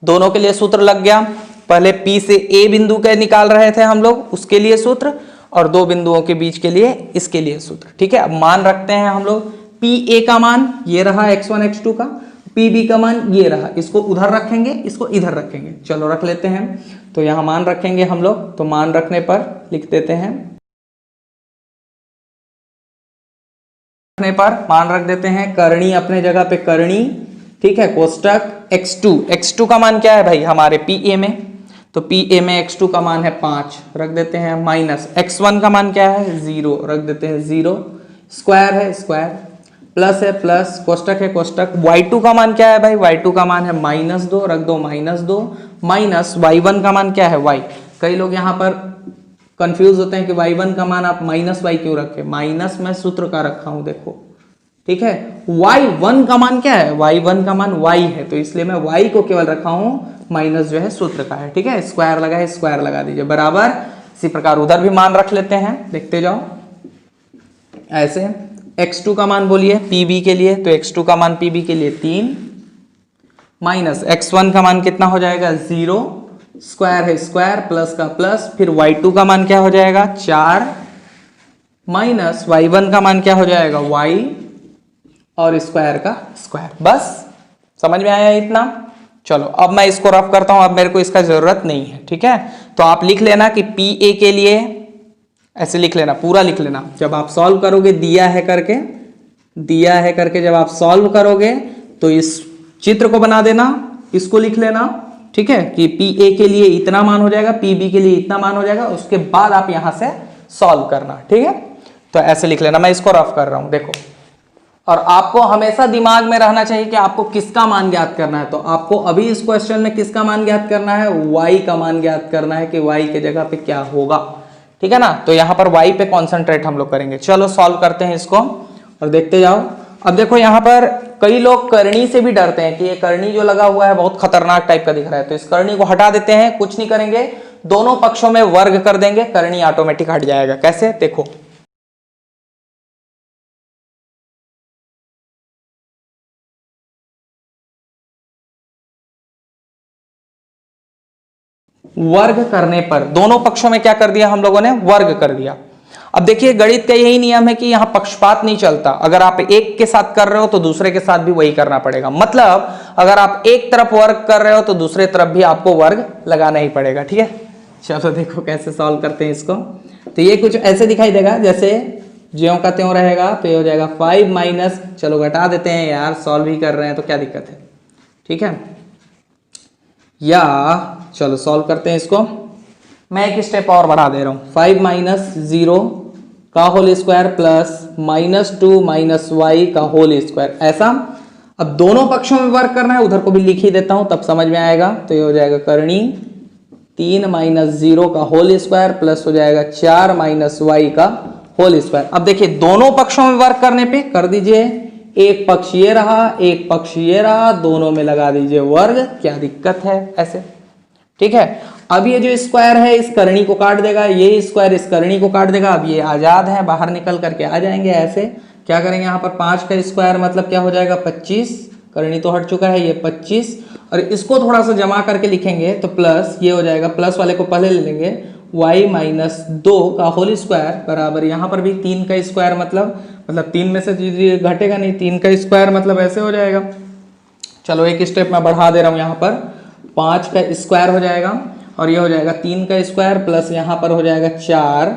दोनों के लिए सूत्र लग गया। पहले P से A बिंदु के निकाल रहे थे हम लोग, उसके लिए सूत्र, और दो बिंदुओं के बीच के लिए इसके लिए सूत्र, ठीक है। अब मान रखते हैं हम लोग, PA का मान ये रहा x1 x2 का, PB का मान ये रहा, इसको उधर रखेंगे, इसको इधर रखेंगे, चलो रख लेते हैं। तो यहाँ मान रखेंगे हम लोग, तो मान रखने पर लिख देते हैं, रखने पर मान रख देते हैं, करनी अपने जगह पे करनी, ठीक है, कोष्टक x2 का मान क्या है भाई हमारे PA में, तो PA में x2 का मान है 5 रख देते हैं, माइनस x1 का मान क्या है 0 रख देते हैं 0, स्क्वायर है स्क्वायर, प्लस है प्लस, कोष्टक है कोष्टक, y2 का मान क्या है भाई, y2 का मान है -2 रख दो -2, माइनस y1 का मान क्या है y। कई लोग यहाँ पर कंफ्यूज होते हैं कि y1 का मान आप -y क्यों रखे, माइनस मैं सूत्र का रखा हूं देखो, ठीक है। y1 का मान क्या है, y1 का मान y है, तो इसलिए मैं y को केवल रखा हूं, माइनस जो है सूत्र का है, ठीक है। स्क्वायर लगा है, स्क्वायर लगा दीजिए बराबर। इसी प्रकार उधर भी मान रख लेते हैं, देखते जाओ ऐसे। x2 का मान बोलिए pb के लिए, तो x2 का मान pb के लिए 3, माइनस x1 का मान कितना हो जाएगा 0, स्क्वायर है स्क्वायर, प्लस का प्लस, फिर y2 का मान क्या हो जाएगा 4, माइनस y1 का मान क्या हो जाएगा y, और स्क्वायर का स्क्वायर। बस समझ में आया इतना। चलो अब मैं इसको रफ करता हूं, अब मेरे को इसका जरूरत नहीं है, ठीक है। तो आप लिख लेना कि PA के लिए ऐसे लिख लेना, पूरा लिख लेना। जब आप सॉल्व करोगे दिया है करके जब आप सॉल्व करोगे तो इस चित्र को बना देना, इसको लिख लेना, ठीक है, कि PA के लिए इतना मान हो जाएगा, PB के लिए इतना मान हो जाएगा, उसके बाद आप यहां से सॉल्व करना, ठीक है। तो ऐसे लिख लेना, मैं इसको रफ कर रहा हूं देखो। और आपको हमेशा दिमाग में रहना चाहिए कि आपको किसका मान ज्ञात करना है। तो आपको अभी इस क्वेश्चन में किसका मान ज्ञात करना है, y का मान ज्ञात करना है कि y के जगह पे क्या होगा, ठीक है ना। तो यहाँ पर y पे कॉन्सेंट्रेट हम लोग करेंगे। चलो सॉल्व करते हैं इसको और देखते जाओ। अब देखो यहाँ पर कई लोग करनी से भी डरते हैं कि ये करनी जो लगा हुआ है बहुत खतरनाक टाइप का दिख रहा है, तो इस करनी को हटा देते हैं, कुछ नहीं करेंगे, दोनों पक्षों में वर्ग कर देंगे, करनी ऑटोमेटिक हट जाएगा। कैसे देखो, वर्ग करने पर दोनों पक्षों में क्या कर दिया हम लोगों ने, वर्ग कर दिया। अब देखिए गणित का यही नियम है कि यहां पक्षपात नहीं चलता, अगर आप एक के साथ कर रहे हो तो दूसरे के साथ भी वही करना पड़ेगा। मतलब अगर आप एक तरफ वर्ग कर रहे हो तो दूसरे तरफ भी आपको वर्ग लगाना ही पड़ेगा, ठीक है। चलो देखो कैसे सॉल्व करते हैं इसको। तो ये कुछ ऐसे दिखाई देगा, जैसे ज्यों का त्यों रहेगा, तो ये हो जाएगा 5 माइनस, चलो घटा देते हैं यार, सॉल्व ही कर रहे हैं तो क्या दिक्कत है, ठीक है। या चलो सॉल्व करते हैं इसको, मैं एक स्टेप और बढ़ा दे रहा हूं, 5 माइनस 0 का whole square plus -2 minus y का होल स्क्वायर, ऐसा। अब दोनों पक्षों में वर्क करना है, उधर को भी लिख ही देता हूं तब समझ में आएगा। तो ये हो जाएगा करनी 3 माइनस 0 का होल स्क्वायर प्लस हो जाएगा 4 माइनस y का होल स्क्वायर। अब देखिए दोनों पक्षों में वर्क करने पे कर दीजिए, एक पक्ष ये रहा, एक पक्ष ये रहा, दोनों में लगा दीजिए वर्ग, क्या दिक्कत है, ऐसे, ठीक है। अब ये जो स्क्वायर है इस करनी को काट देगा, ये स्क्वायर इस करनी को काट देगा। अब ये आजाद है, बाहर निकल करके आ जाएंगे, ऐसे क्या करेंगे, यहाँ पर 5 का स्क्वायर मतलब क्या हो जाएगा 25, करनी तो हट चुका है, ये 25, और इसको थोड़ा सा जमा करके लिखेंगे तो प्लस ये हो जाएगा, प्लस वाले को पहले ले लेंगे, y माइनस 2 का होल स्क्वायर बराबर, यहाँ पर भी 3 का स्क्वायर मतलब 3 में से घटेगा नहीं, 3 का स्क्वायर मतलब ऐसे हो जाएगा। चलो एक स्टेप मैं बढ़ा दे रहा हूँ, यहाँ पर 5 का स्क्वायर हो जाएगा और ये हो जाएगा 3 का स्क्वायर प्लस यहाँ पर हो जाएगा 4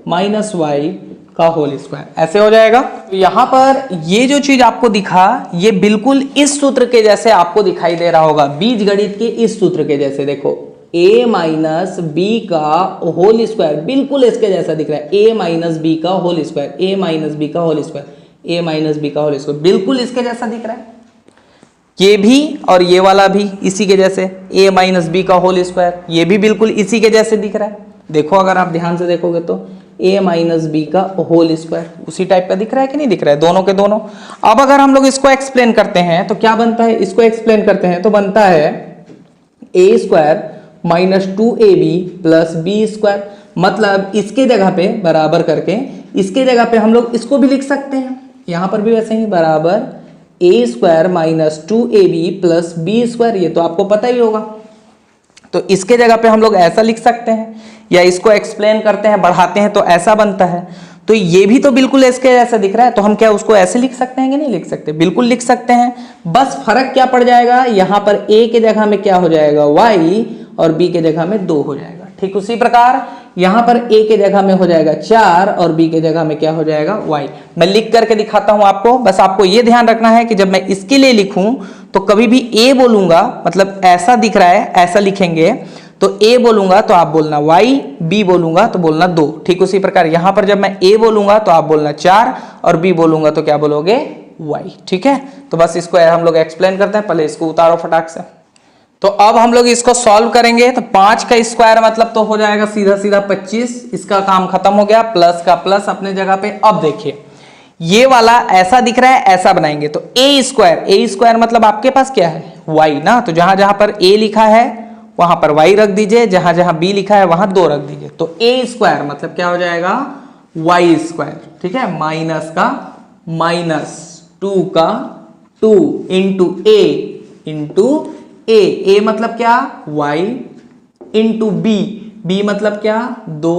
माइनस y का होल स्क्वायर, ऐसे हो जाएगा। तो यहाँ पर ये जो चीज आपको दिखा, ये बिल्कुल इस सूत्र के जैसे आपको दिखाई दे रहा होगा, बीजगणित के इस सूत्र के जैसे। देखो a माइनस बी का होल स्क्वायर बिल्कुल इसके जैसा दिख रहा है, a माइनस बी का whole square, a minus b का whole square, a minus b का होल स्क्वायर, बिल्कुल इसके जैसा दिख रहा है। ये भी और ये वाला भी इसी के जैसे, a माइनस बी का होल स्क्वायर, ये भी बिल्कुल इसी के जैसे दिख रहा है। देखो अगर आप ध्यान से देखोगे तो a माइनस बी का होल स्क्वायर उसी टाइप का दिख रहा है कि नहीं दिख रहा है, दोनों के दोनों। अब अगर हम लोग इसको एक्सप्लेन करते हैं तो क्या बनता है, इसको एक्सप्लेन करते हैं तो बनता है a square minus 2ab plus b square, मतलब इसके जगह पे बराबर करके इसके जगह पे हम लोग इसको भी लिख सकते हैं, यहां पर भी वैसे ही बराबर a square minus 2ab plus b square, ये तो आपको पता ही होगा। तो इसके जगह पे हम लोग ऐसा लिख सकते हैं, या इसको एक्सप्लेन करते हैं, बढ़ाते हैं तो ऐसा बनता है। तो ये भी तो बिल्कुल इसके जैसा दिख रहा है, तो हम क्या उसको ऐसे लिख सकते हैं कि नहीं लिख सकते? बिल्कुल लिख सकते हैं। बस फर्क क्या पड़ जाएगा, यहां पर a के जगह में क्या हो जाएगा y और b के जगह में 2 हो जाएगा। ठीक उसी प्रकार यहां पर a के जगह में हो जाएगा 4 और b के जगह में क्या हो जाएगा y। मैं लिख करके दिखाता हूं आपको, बस आपको यह ध्यान रखना है कि जब मैं इसके लिए लिखूं तो कभी भी a बोलूंगा, मतलब ऐसा दिख रहा है ऐसा लिखेंगे, तो a बोलूंगा तो आप बोलना y, b बोलूंगा तो बोलना 2। ठीक उसी प्रकार यहां पर जब मैं a बोलूंगा तो आप बोलना 4 और b बोलूंगा तो क्या बोलोगे y। ठीक है, तो बस इसको हम लोग एक्सप्लेन करते हैं, पहले इसको उतारो फटाक से। तो अब हम लोग इसको सॉल्व करेंगे, तो 5 का स्क्वायर मतलब तो हो जाएगा सीधा सीधा 25, इसका काम खत्म हो गया, प्लस का प्लस अपने जगह पे। अब देखिए ये वाला ऐसा दिख रहा है, ऐसा बनाएंगे तो a स्क्वायर मतलब आपके पास क्या है y ना, तो जहां जहां पर a लिखा है वहां पर y रख दीजिए, जहां जहां b लिखा है वहां 2 रख दीजिए। तो a स्क्वायर मतलब क्या हो जाएगा y स्क्वायर, ठीक है, माइनस का माइनस 2 का 2 इंटू a मतलब क्या y इंटू b मतलब क्या 2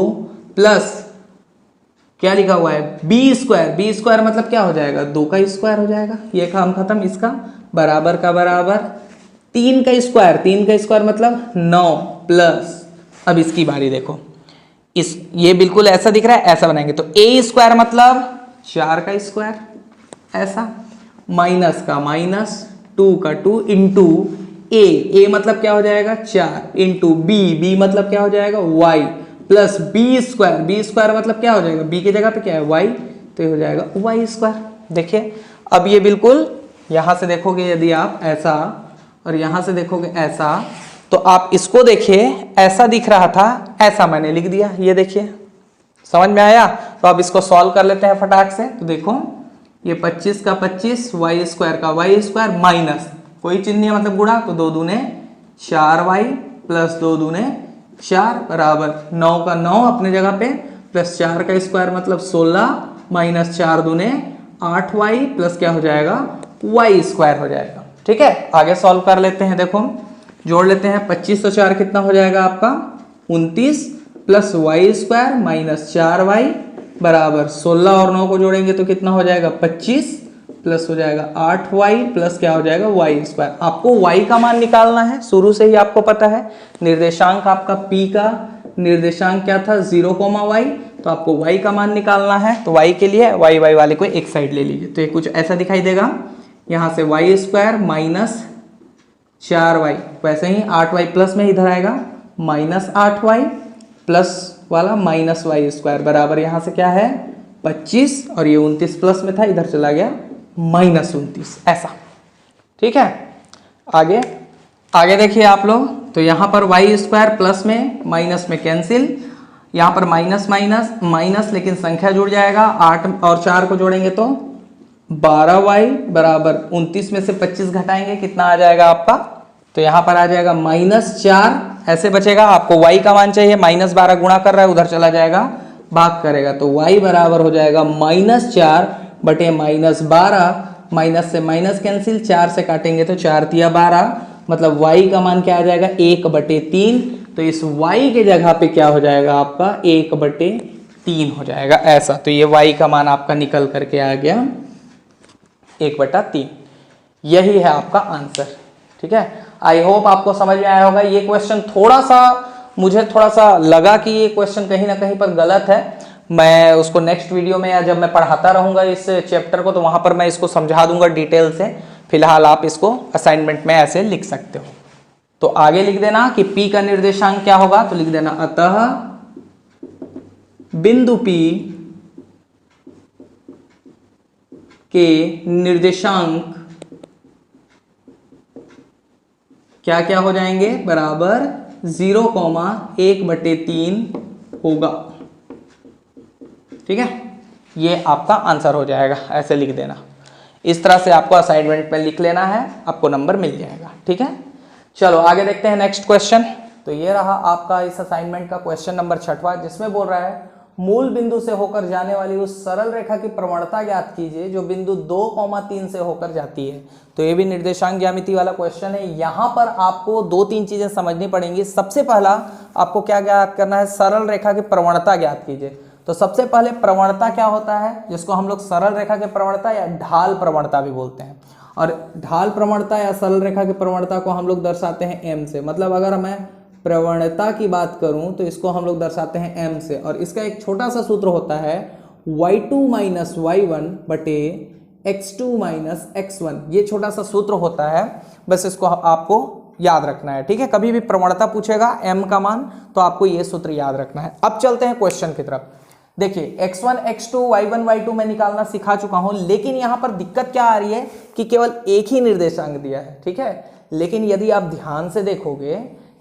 प्लस क्या लिखा हुआ है b स्क्वायर मतलब क्या हो जाएगा 2 का स्क्वायर हो जाएगा, ये काम खत्म। इसका बराबर का बराबर 3 का स्क्वायर मतलब 9 प्लस, अब इसकी बारी देखो, इस ये बिल्कुल ऐसा दिख रहा है, ऐसा बनाएंगे तो a स्क्वायर मतलब 4 का स्क्वायर ऐसा, माइनस का माइनस 2 का 2 इंटू a मतलब क्या हो जाएगा 4 इंटू b मतलब क्या हो जाएगा y प्लस b स्क्वायर मतलब क्या हो जाएगा b की जगह पे क्या है y, तो ये हो जाएगा y स्क्वायर। देखिए अब ये बिल्कुल यहां से देखोगे, यदि आप ऐसा और यहां से देखोगे ऐसा, तो आप इसको देखिए ऐसा दिख रहा था, ऐसा मैंने लिख दिया, ये देखिए समझ में आया। तो अब इसको सॉल्व कर लेते हैं फटाक से। तो देखो ये 25 का 25, y स्क्वायर का y स्क्वायर माइनस कोई चिन्ह नहीं है मतलब गुणा, तो 2 दूने 4y प्लस 2 दूने 4 बराबर 9 का 9 अपने जगह पे, प्लस 4 का स्क्वायर मतलब 16 माइनस 4 दूने 8y प्लस क्या हो जाएगा y स्क्वायर हो जाएगा। ठीक है, आगे सॉल्व कर लेते हैं। देखो जोड़ लेते हैं, 25 तो 4 कितना हो जाएगा आपका 29 plus y square minus 4y बराबर 16 और 9 को जोड़ेंगे तो कितना हो जाएगा 25 प्लस हो जाएगा 8y प्लस क्या हो जाएगा y स्क्वायर। आपको y का मान निकालना है, शुरू से ही आपको पता है निर्देशांक आपका p का निर्देशांक क्या था 0, y, तो आपको y का मान निकालना है। तो y के लिए y वाले को एक साइड ले लीजिए, तो ये कुछ ऐसा दिखाई देगा, यहाँ से y स्क्वायर माइनस 4y, वैसे ही 8y प्लस में इधर आएगा माइनस 8y प्लस वाला माइनस y स्क्वायर बराबर यहाँ से क्या है 25 और ये 29 प्लस में था इधर चला गया माइनस 29 ऐसा। ठीक है, आगे देखिए आप लोग, तो यहाँ पर y स्क्वायर प्लस में माइनस में कैंसिल, यहाँ पर माइनस माइनस माइनस लेकिन संख्या जुड़ जाएगा, 8 और 4 को जोड़ेंगे तो 12y बराबर 29 में से 25 घटाएंगे कितना आ जाएगा आपका, तो यहाँ पर आ जाएगा -4 ऐसे बचेगा। आपको y का मान चाहिए, -12 गुणा कर रहा है उधर चला जाएगा भाग करेगा, तो y बराबर हो जाएगा -4 बटे -12, माइनस से माइनस कैंसिल, 4 से काटेंगे तो 4 तिया 12, मतलब y का मान क्या आ जाएगा 1/3। तो इस y के जगह पे क्या हो जाएगा आपका 1/3 हो जाएगा ऐसा। तो ये y का मान आपका निकल करके आ गया 1/3, यही है आपका आंसर। ठीक है, आई होप आपको समझ में आया होगा। ये क्वेश्चन मुझे थोड़ा सा लगा कि ये क्वेश्चन कहीं ना कहीं पर गलत है, मैं उसको नेक्स्ट वीडियो में या जब मैं पढ़ाता रहूंगा इस चैप्टर को तो वहां पर मैं इसको समझा दूंगा डिटेल से। फिलहाल आप इसको असाइनमेंट में ऐसे लिख सकते हो। तो आगे लिख देना कि P का निर्देशांक क्या होगा, तो लिख देना अतः बिंदु P के निर्देशांक क्या क्या हो जाएंगे बराबर 0,1/3 होगा। ठीक है, ये आपका आंसर हो जाएगा, ऐसे लिख देना। इस तरह से आपको असाइनमेंट में लिख लेना है, आपको नंबर मिल जाएगा। ठीक है, चलो आगे देखते हैं नेक्स्ट क्वेश्चन। तो ये रहा आपका इस असाइनमेंट का क्वेश्चन नंबर 6वां, जिसमें बोल रहा है मूल बिंदु से होकर जाने वाली उस सरल रेखा की प्रवणता ज्ञात कीजिए जो बिंदु 2,3 से होकर जाती है। तो ये भी निर्देशांक ज्यामिति वाला क्वेश्चन है। यहाँ पर आपको 2-3 चीजें समझनी पड़ेंगी। सबसे पहला आपको क्या ज्ञात करना है, सरल रेखा की प्रवणता ज्ञात कीजिए। तो सबसे पहले प्रवणता क्या होता है, जिसको हम लोग सरल रेखा की प्रवणता या ढाल प्रवणता भी बोलते हैं। और ढाल प्रवणता या सरल रेखा की प्रवणता को हम लोग दर्शाते हैं m से। मतलब अगर मैं प्रवणता की बात करूं तो इसको हम लोग दर्शाते हैं m से। और इसका एक छोटा सा सूत्र होता है y2 माइनस y1 बटे x2 माइनस x1। ये छोटा सा सूत्र होता है, बस इसको आपको याद रखना है। ठीक है, कभी भी प्रवणता पूछेगा m का मान तो आपको ये सूत्र याद रखना है। अब चलते हैं क्वेश्चन की तरफ। देखिए x1 x2 y1 y2 मैं निकालना सिखा चुका हूं, लेकिन यहां पर दिक्कत क्या आ रही है कि केवल एक ही निर्देशांक दिया है। ठीक है, लेकिन यदि आप ध्यान से देखोगे,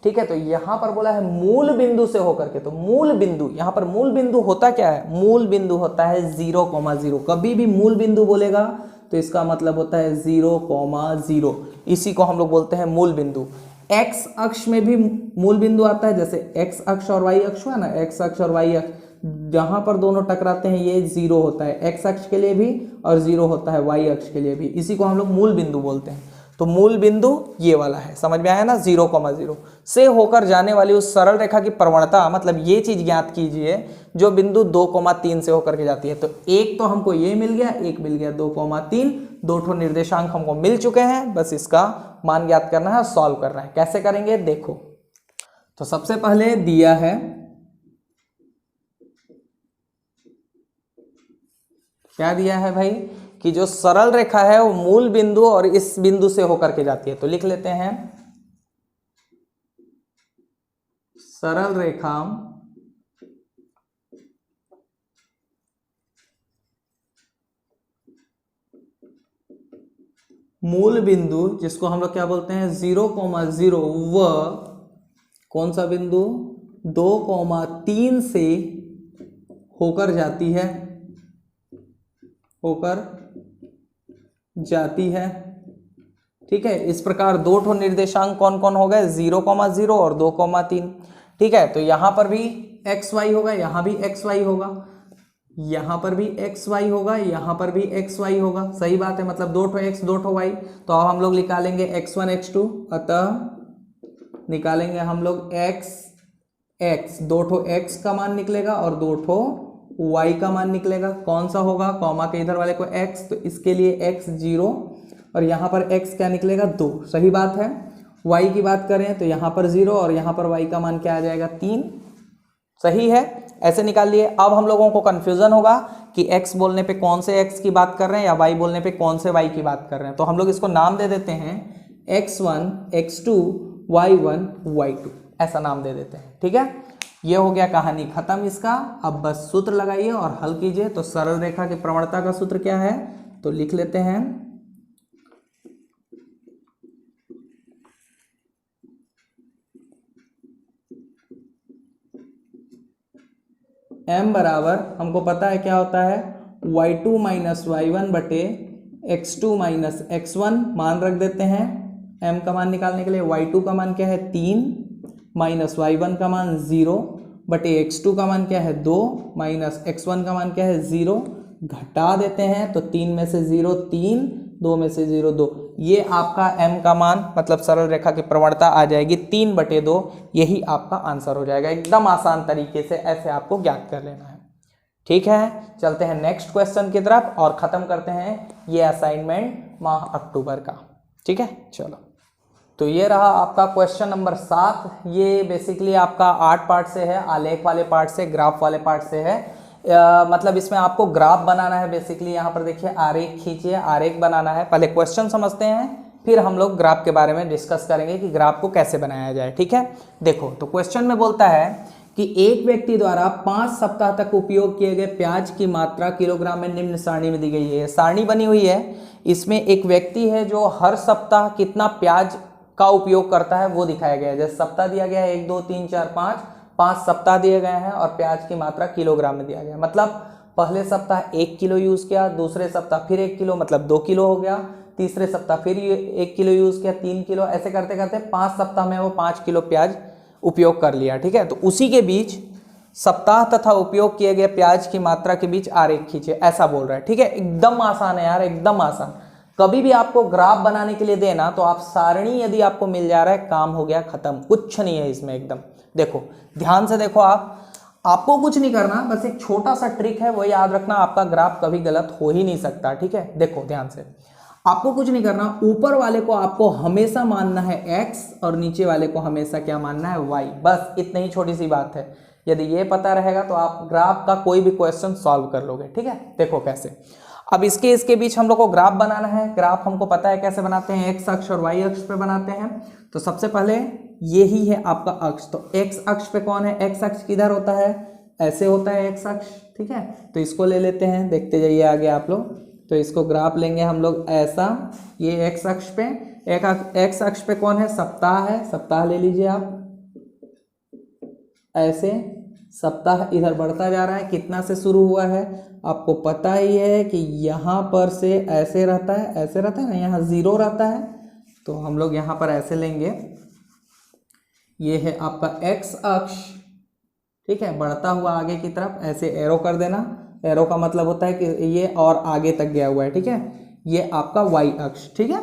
ठीक है, तो यहां पर बोला है मूल बिंदु से होकर के। तो मूल बिंदु, यहां पर मूल बिंदु होता क्या है, मूल बिंदु होता है 0,0। कभी भी मूल बिंदु बोलेगा तो इसका मतलब होता है 0,0। इसी को हम लोग बोलते हैं मूल बिंदु। x अक्ष में भी मूल बिंदु आता है, जैसे x अक्ष और y अक्ष हुआ ना, x अक्ष और y अक्ष जहां पर दोनों टकराते हैं ये 0 होता है, x अक्ष के लिए भी और 0 होता है y अक्ष के लिए भी। इसी को हम लोग मूल बिंदु बोलते हैं। तो मूल बिंदु ये वाला है, समझ में आया ना, 0,0 से होकर जाने वाली उस सरल रेखा की प्रवणता, मतलब ये चीज ज्ञात कीजिए जो बिंदु 2,3 से होकर के जाती है। तो एक तो हमको ये मिल गया, एक मिल गया 2,3, दो ठो निर्देशांक हमको मिल चुके हैं। बस इसका मान ज्ञात करना है, सॉल्व करना है। कैसे करेंगे देखो। तो सबसे पहले दिया है, क्या दिया है भाई, कि जो सरल रेखा है वो मूल बिंदु और इस बिंदु से होकर के जाती है। तो लिख लेते हैं सरल रेखा मूल बिंदु, जिसको हम लोग क्या बोलते हैं 0,0 व कौन सा बिंदु 2,3 से होकर जाती है, होकर जाती है। ठीक है, इस प्रकार दो ठो निर्देशांक कौन कौन हो गए, 0,0 और 2,3। ठीक है, तो यहां पर भी एक्स वाई होगा, यहां भी एक्स वाई होगा, यहां पर भी एक्स वाई होगा, यहां पर भी एक्स वाई होगा। सही बात है, मतलब दो ठो एक्स दो ठो वाई। तो अब हम लोग निकालेंगे x1 x2, अतः निकालेंगे हम लोग x, दो ठो x का मान निकलेगा और दो ठो y का मान निकलेगा। कौन सा होगा, कॉमा के इधर वाले को x, तो इसके लिए x 0 और यहाँ पर x क्या निकलेगा 2। सही बात है। y की बात करें तो यहाँ पर 0 और यहाँ पर y का मान क्या आ जाएगा 3। सही है, ऐसे निकाल लिए। अब हम लोगों को कंफ्यूजन होगा कि x बोलने पे कौन से x की बात कर रहे हैं या y बोलने पे कौन से y की बात कर रहे हैं। तो हम लोग इसको नाम दे देते हैं x1 x2 y1 y2, ऐसा नाम दे देते हैं। ठीक है, ये हो गया कहानी खत्म इसका। अब बस सूत्र लगाइए और हल कीजिए। तो सरल रेखा की प्रवणता का सूत्र क्या है, तो लिख लेते हैं m बराबर, हमको पता है क्या होता है, y2 माइनस y1 बटे x2 माइनस x1। मान रख देते हैं m का मान निकालने के लिए। y2 का मान क्या है 3 माइनस y1 का मान 0 बटे x2 का मान क्या है 2 माइनस x1 का मान क्या है 0। घटा देते हैं तो 3 में से 0 3, 2 में से 0 2। ये आपका m का मान, मतलब सरल रेखा की प्रवणता आ जाएगी 3/2। यही आपका आंसर हो जाएगा। एकदम आसान तरीके से ऐसे आपको ज्ञात कर लेना है। ठीक है, चलते हैं नेक्स्ट क्वेश्चन की तरफ और खत्म करते हैं ये असाइनमेंट माह अक्टूबर का। ठीक है, चलो। तो ये रहा आपका क्वेश्चन नंबर 7। ये बेसिकली आपका 8 पार्ट से है, आलेख वाले पार्ट से, ग्राफ वाले पार्ट से है। मतलब इसमें आपको ग्राफ बनाना है। बेसिकली यहाँ पर देखिए आरेख खींचिए, आरेख बनाना है। पहले क्वेश्चन समझते हैं, फिर हम लोग ग्राफ के बारे में डिस्कस करेंगे कि ग्राफ को कैसे बनाया जाए। ठीक है, देखो तो क्वेश्चन में बोलता है कि एक व्यक्ति द्वारा 5 सप्ताह तक उपयोग किए गए प्याज की मात्रा किलोग्राम में निम्न सारणी में दी गई है। सारणी बनी हुई है, इसमें एक व्यक्ति है जो हर सप्ताह कितना प्याज का उपयोग करता है वो दिखाया गया है। जैसे सप्ताह दिया गया है 1 2 3 4 5 सप्ताह दिए गए हैं और प्याज की मात्रा किलोग्राम में दिया गया है। मतलब पहले सप्ताह 1 किलो यूज किया, दूसरे सप्ताह फिर 1 किलो, मतलब 2 किलो हो गया, तीसरे सप्ताह फिर ये 1 किलो यूज़ किया, 3 किलो, ऐसे करते करते 5 सप्ताह में वो 5 किलो प्याज उपयोग कर लिया। ठीक है, तो उसी के बीच सप्ताह तथा उपयोग किए गए प्याज की मात्रा के बीच आरेख खींचे, ऐसा बोल रहा है। ठीक है, एकदम आसान है यार, एकदम आसान। कभी भी आपको ग्राफ बनाने के लिए देना तो आप सारणी यदि आपको मिल जा रहा है, काम हो गया खत्म, कुछ नहीं है इसमें एकदम। देखो ध्यान से देखो, आपको कुछ नहीं करना, बस एक छोटा सा ट्रिक है, वो याद रखना, आपका ग्राफ कभी गलत हो ही नहीं सकता। ठीक है, देखो ध्यान से, आपको कुछ नहीं करना, ऊपर वाले को आपको हमेशा मानना है x और नीचे वाले को हमेशा क्या मानना है y, बस इतनी ही छोटी सी बात है। यदि ये पता रहेगा तो आप ग्राफ का कोई भी क्वेश्चन सॉल्व कर लोगे। ठीक है, देखो कैसे। अब इसके बीच हम लोग को ग्राफ बनाना है। ग्राफ हमको पता है कैसे बनाते हैं, x अक्ष और y अक्ष पे बनाते हैं। तो सबसे पहले ये ही है आपका अक्ष, तो x अक्ष पे कौन है, x अक्ष किधर होता है, ऐसे होता है x अक्ष। ठीक है, तो इसको ले लेते हैं, देखते जाइए आगे आप लोग। तो इसको ग्राफ लेंगे हम लोग ऐसा, ये x अक्ष पे, x अक्ष पे कौन है, सप्ताह है, सप्ताह ले लीजिए आप, ऐसे सप्ताह इधर बढ़ता जा रहा है, कितना से शुरू हुआ है आपको पता ही है कि यहाँ पर से ऐसे रहता है, ऐसे रहता है ना, यहाँ 0 रहता है, तो हम लोग यहाँ पर ऐसे लेंगे, ये है आपका x अक्ष। ठीक है, बढ़ता हुआ आगे की तरफ ऐसे एरो कर देना, एरो का मतलब होता है कि ये और आगे तक गया हुआ है। ठीक है, ये आपका y अक्ष। ठीक है,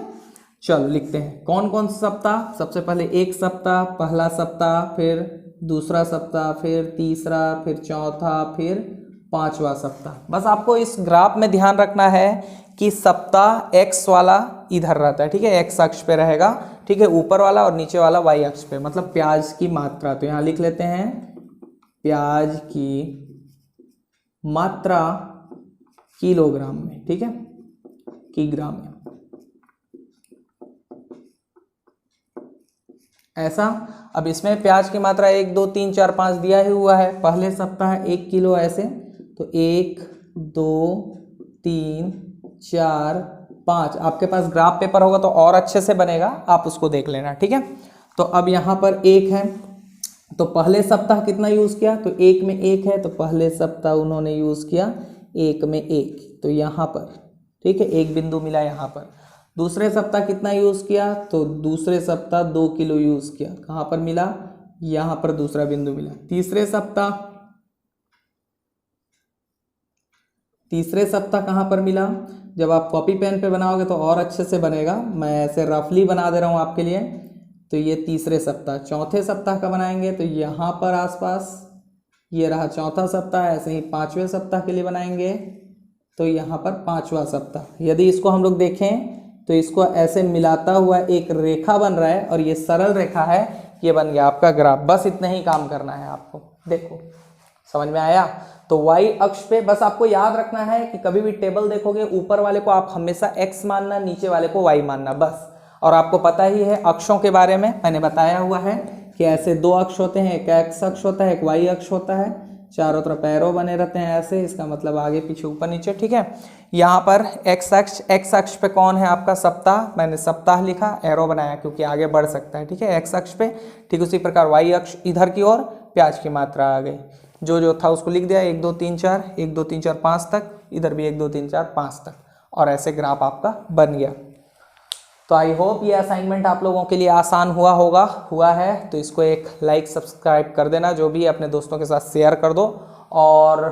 चलो लिखते हैं कौन कौन सा सप्ताह। सबसे पहले एक सप्ताह, पहला सप्ताह, फिर दूसरा सप्ताह, फिर तीसरा, फिर चौथा, फिर पांचवा सप्ताह। बस आपको इस ग्राफ में ध्यान रखना है कि सप्ताह x वाला इधर रहता है। ठीक है, x अक्ष पे रहेगा। ठीक है, ऊपर वाला और नीचे वाला y अक्ष पे, मतलब प्याज की मात्रा। तो यहाँ लिख लेते हैं प्याज की मात्रा किलोग्राम में। ठीक है, किग्राम में, ऐसा। अब इसमें प्याज की मात्रा 1 2 3 4 5 दिया ही हुआ है। पहले सप्ताह 1 किलो, ऐसे, तो 1 2 3 4 5। आपके पास ग्राफ पेपर होगा तो और अच्छे से बनेगा, आप उसको देख लेना। ठीक है, तो अब यहाँ पर 1 है, तो पहले सप्ताह कितना यूज़ किया, तो 1 में 1 है, तो पहले सप्ताह उन्होंने यूज़ किया 1 में 1, तो यहाँ पर। ठीक है, 1 बिंदु मिला यहाँ पर। दूसरे सप्ताह कितना यूज़ किया, तो दूसरे सप्ताह 2 किलो यूज़ किया, कहाँ पर मिला, यहाँ पर दूसरा बिंदु मिला। तीसरे सप्ताह कहाँ पर मिला, जब आप कॉपी पेन पे बनाओगे तो और अच्छे से बनेगा, मैं ऐसे रफली बना दे रहा हूँ आपके लिए। तो ये तीसरे सप्ताह। चौथे सप्ताह का बनाएंगे तो यहाँ पर आसपास, ये रहा चौथा सप्ताह। ऐसे ही पाँचवें सप्ताह के लिए बनाएंगे तो यहाँ पर पाँचवा सप्ताह। यदि इसको हम लोग देखें तो इसको ऐसे मिलाता हुआ एक रेखा बन रहा है, और ये सरल रेखा है, ये बन गया आपका ग्राफ। बस इतना ही काम करना है आपको। देखो समझ में आया। तो y अक्ष पे बस आपको याद रखना है कि कभी भी टेबल देखोगे, ऊपर वाले को आप हमेशा x मानना, नीचे वाले को y मानना, बस। और आपको पता ही है अक्षों के बारे में, मैंने बताया हुआ है कि ऐसे 2 अक्ष होते हैं, एक x अक्ष होता है, एक y अक्ष होता है, चारों तरफ एरो बने रहते हैं ऐसे, इसका मतलब आगे पीछे ऊपर नीचे। ठीक है, यहाँ पर x अक्ष पे कौन है आपका, सप्ताह, मैंने सप्ताह लिखा, एरो बनाया क्योंकि आगे बढ़ सकता है। ठीक है, x अक्ष पे। ठीक उसी प्रकार y अक्ष इधर की ओर, प्याज की मात्रा आ गई, जो था उसको लिख दिया, 1 2 3 4, 1 2 3 4 5 तक, इधर भी 1 2 3 4 5 तक, और ऐसे ग्राफ आपका बन गया। तो आई होप ये असाइनमेंट आप लोगों के लिए आसान हुआ है। तो इसको एक लाइक सब्सक्राइब कर देना, जो भी अपने दोस्तों के साथ शेयर कर दो, और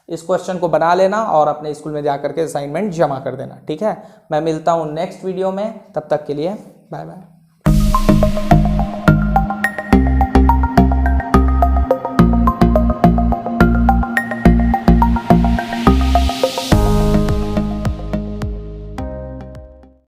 इस क्वेश्चन को बना लेना और अपने स्कूल में जाकर के असाइनमेंट जमा कर देना। ठीक है, मैं मिलता हूँ नेक्स्ट वीडियो में, तब तक के लिए बाय बाय।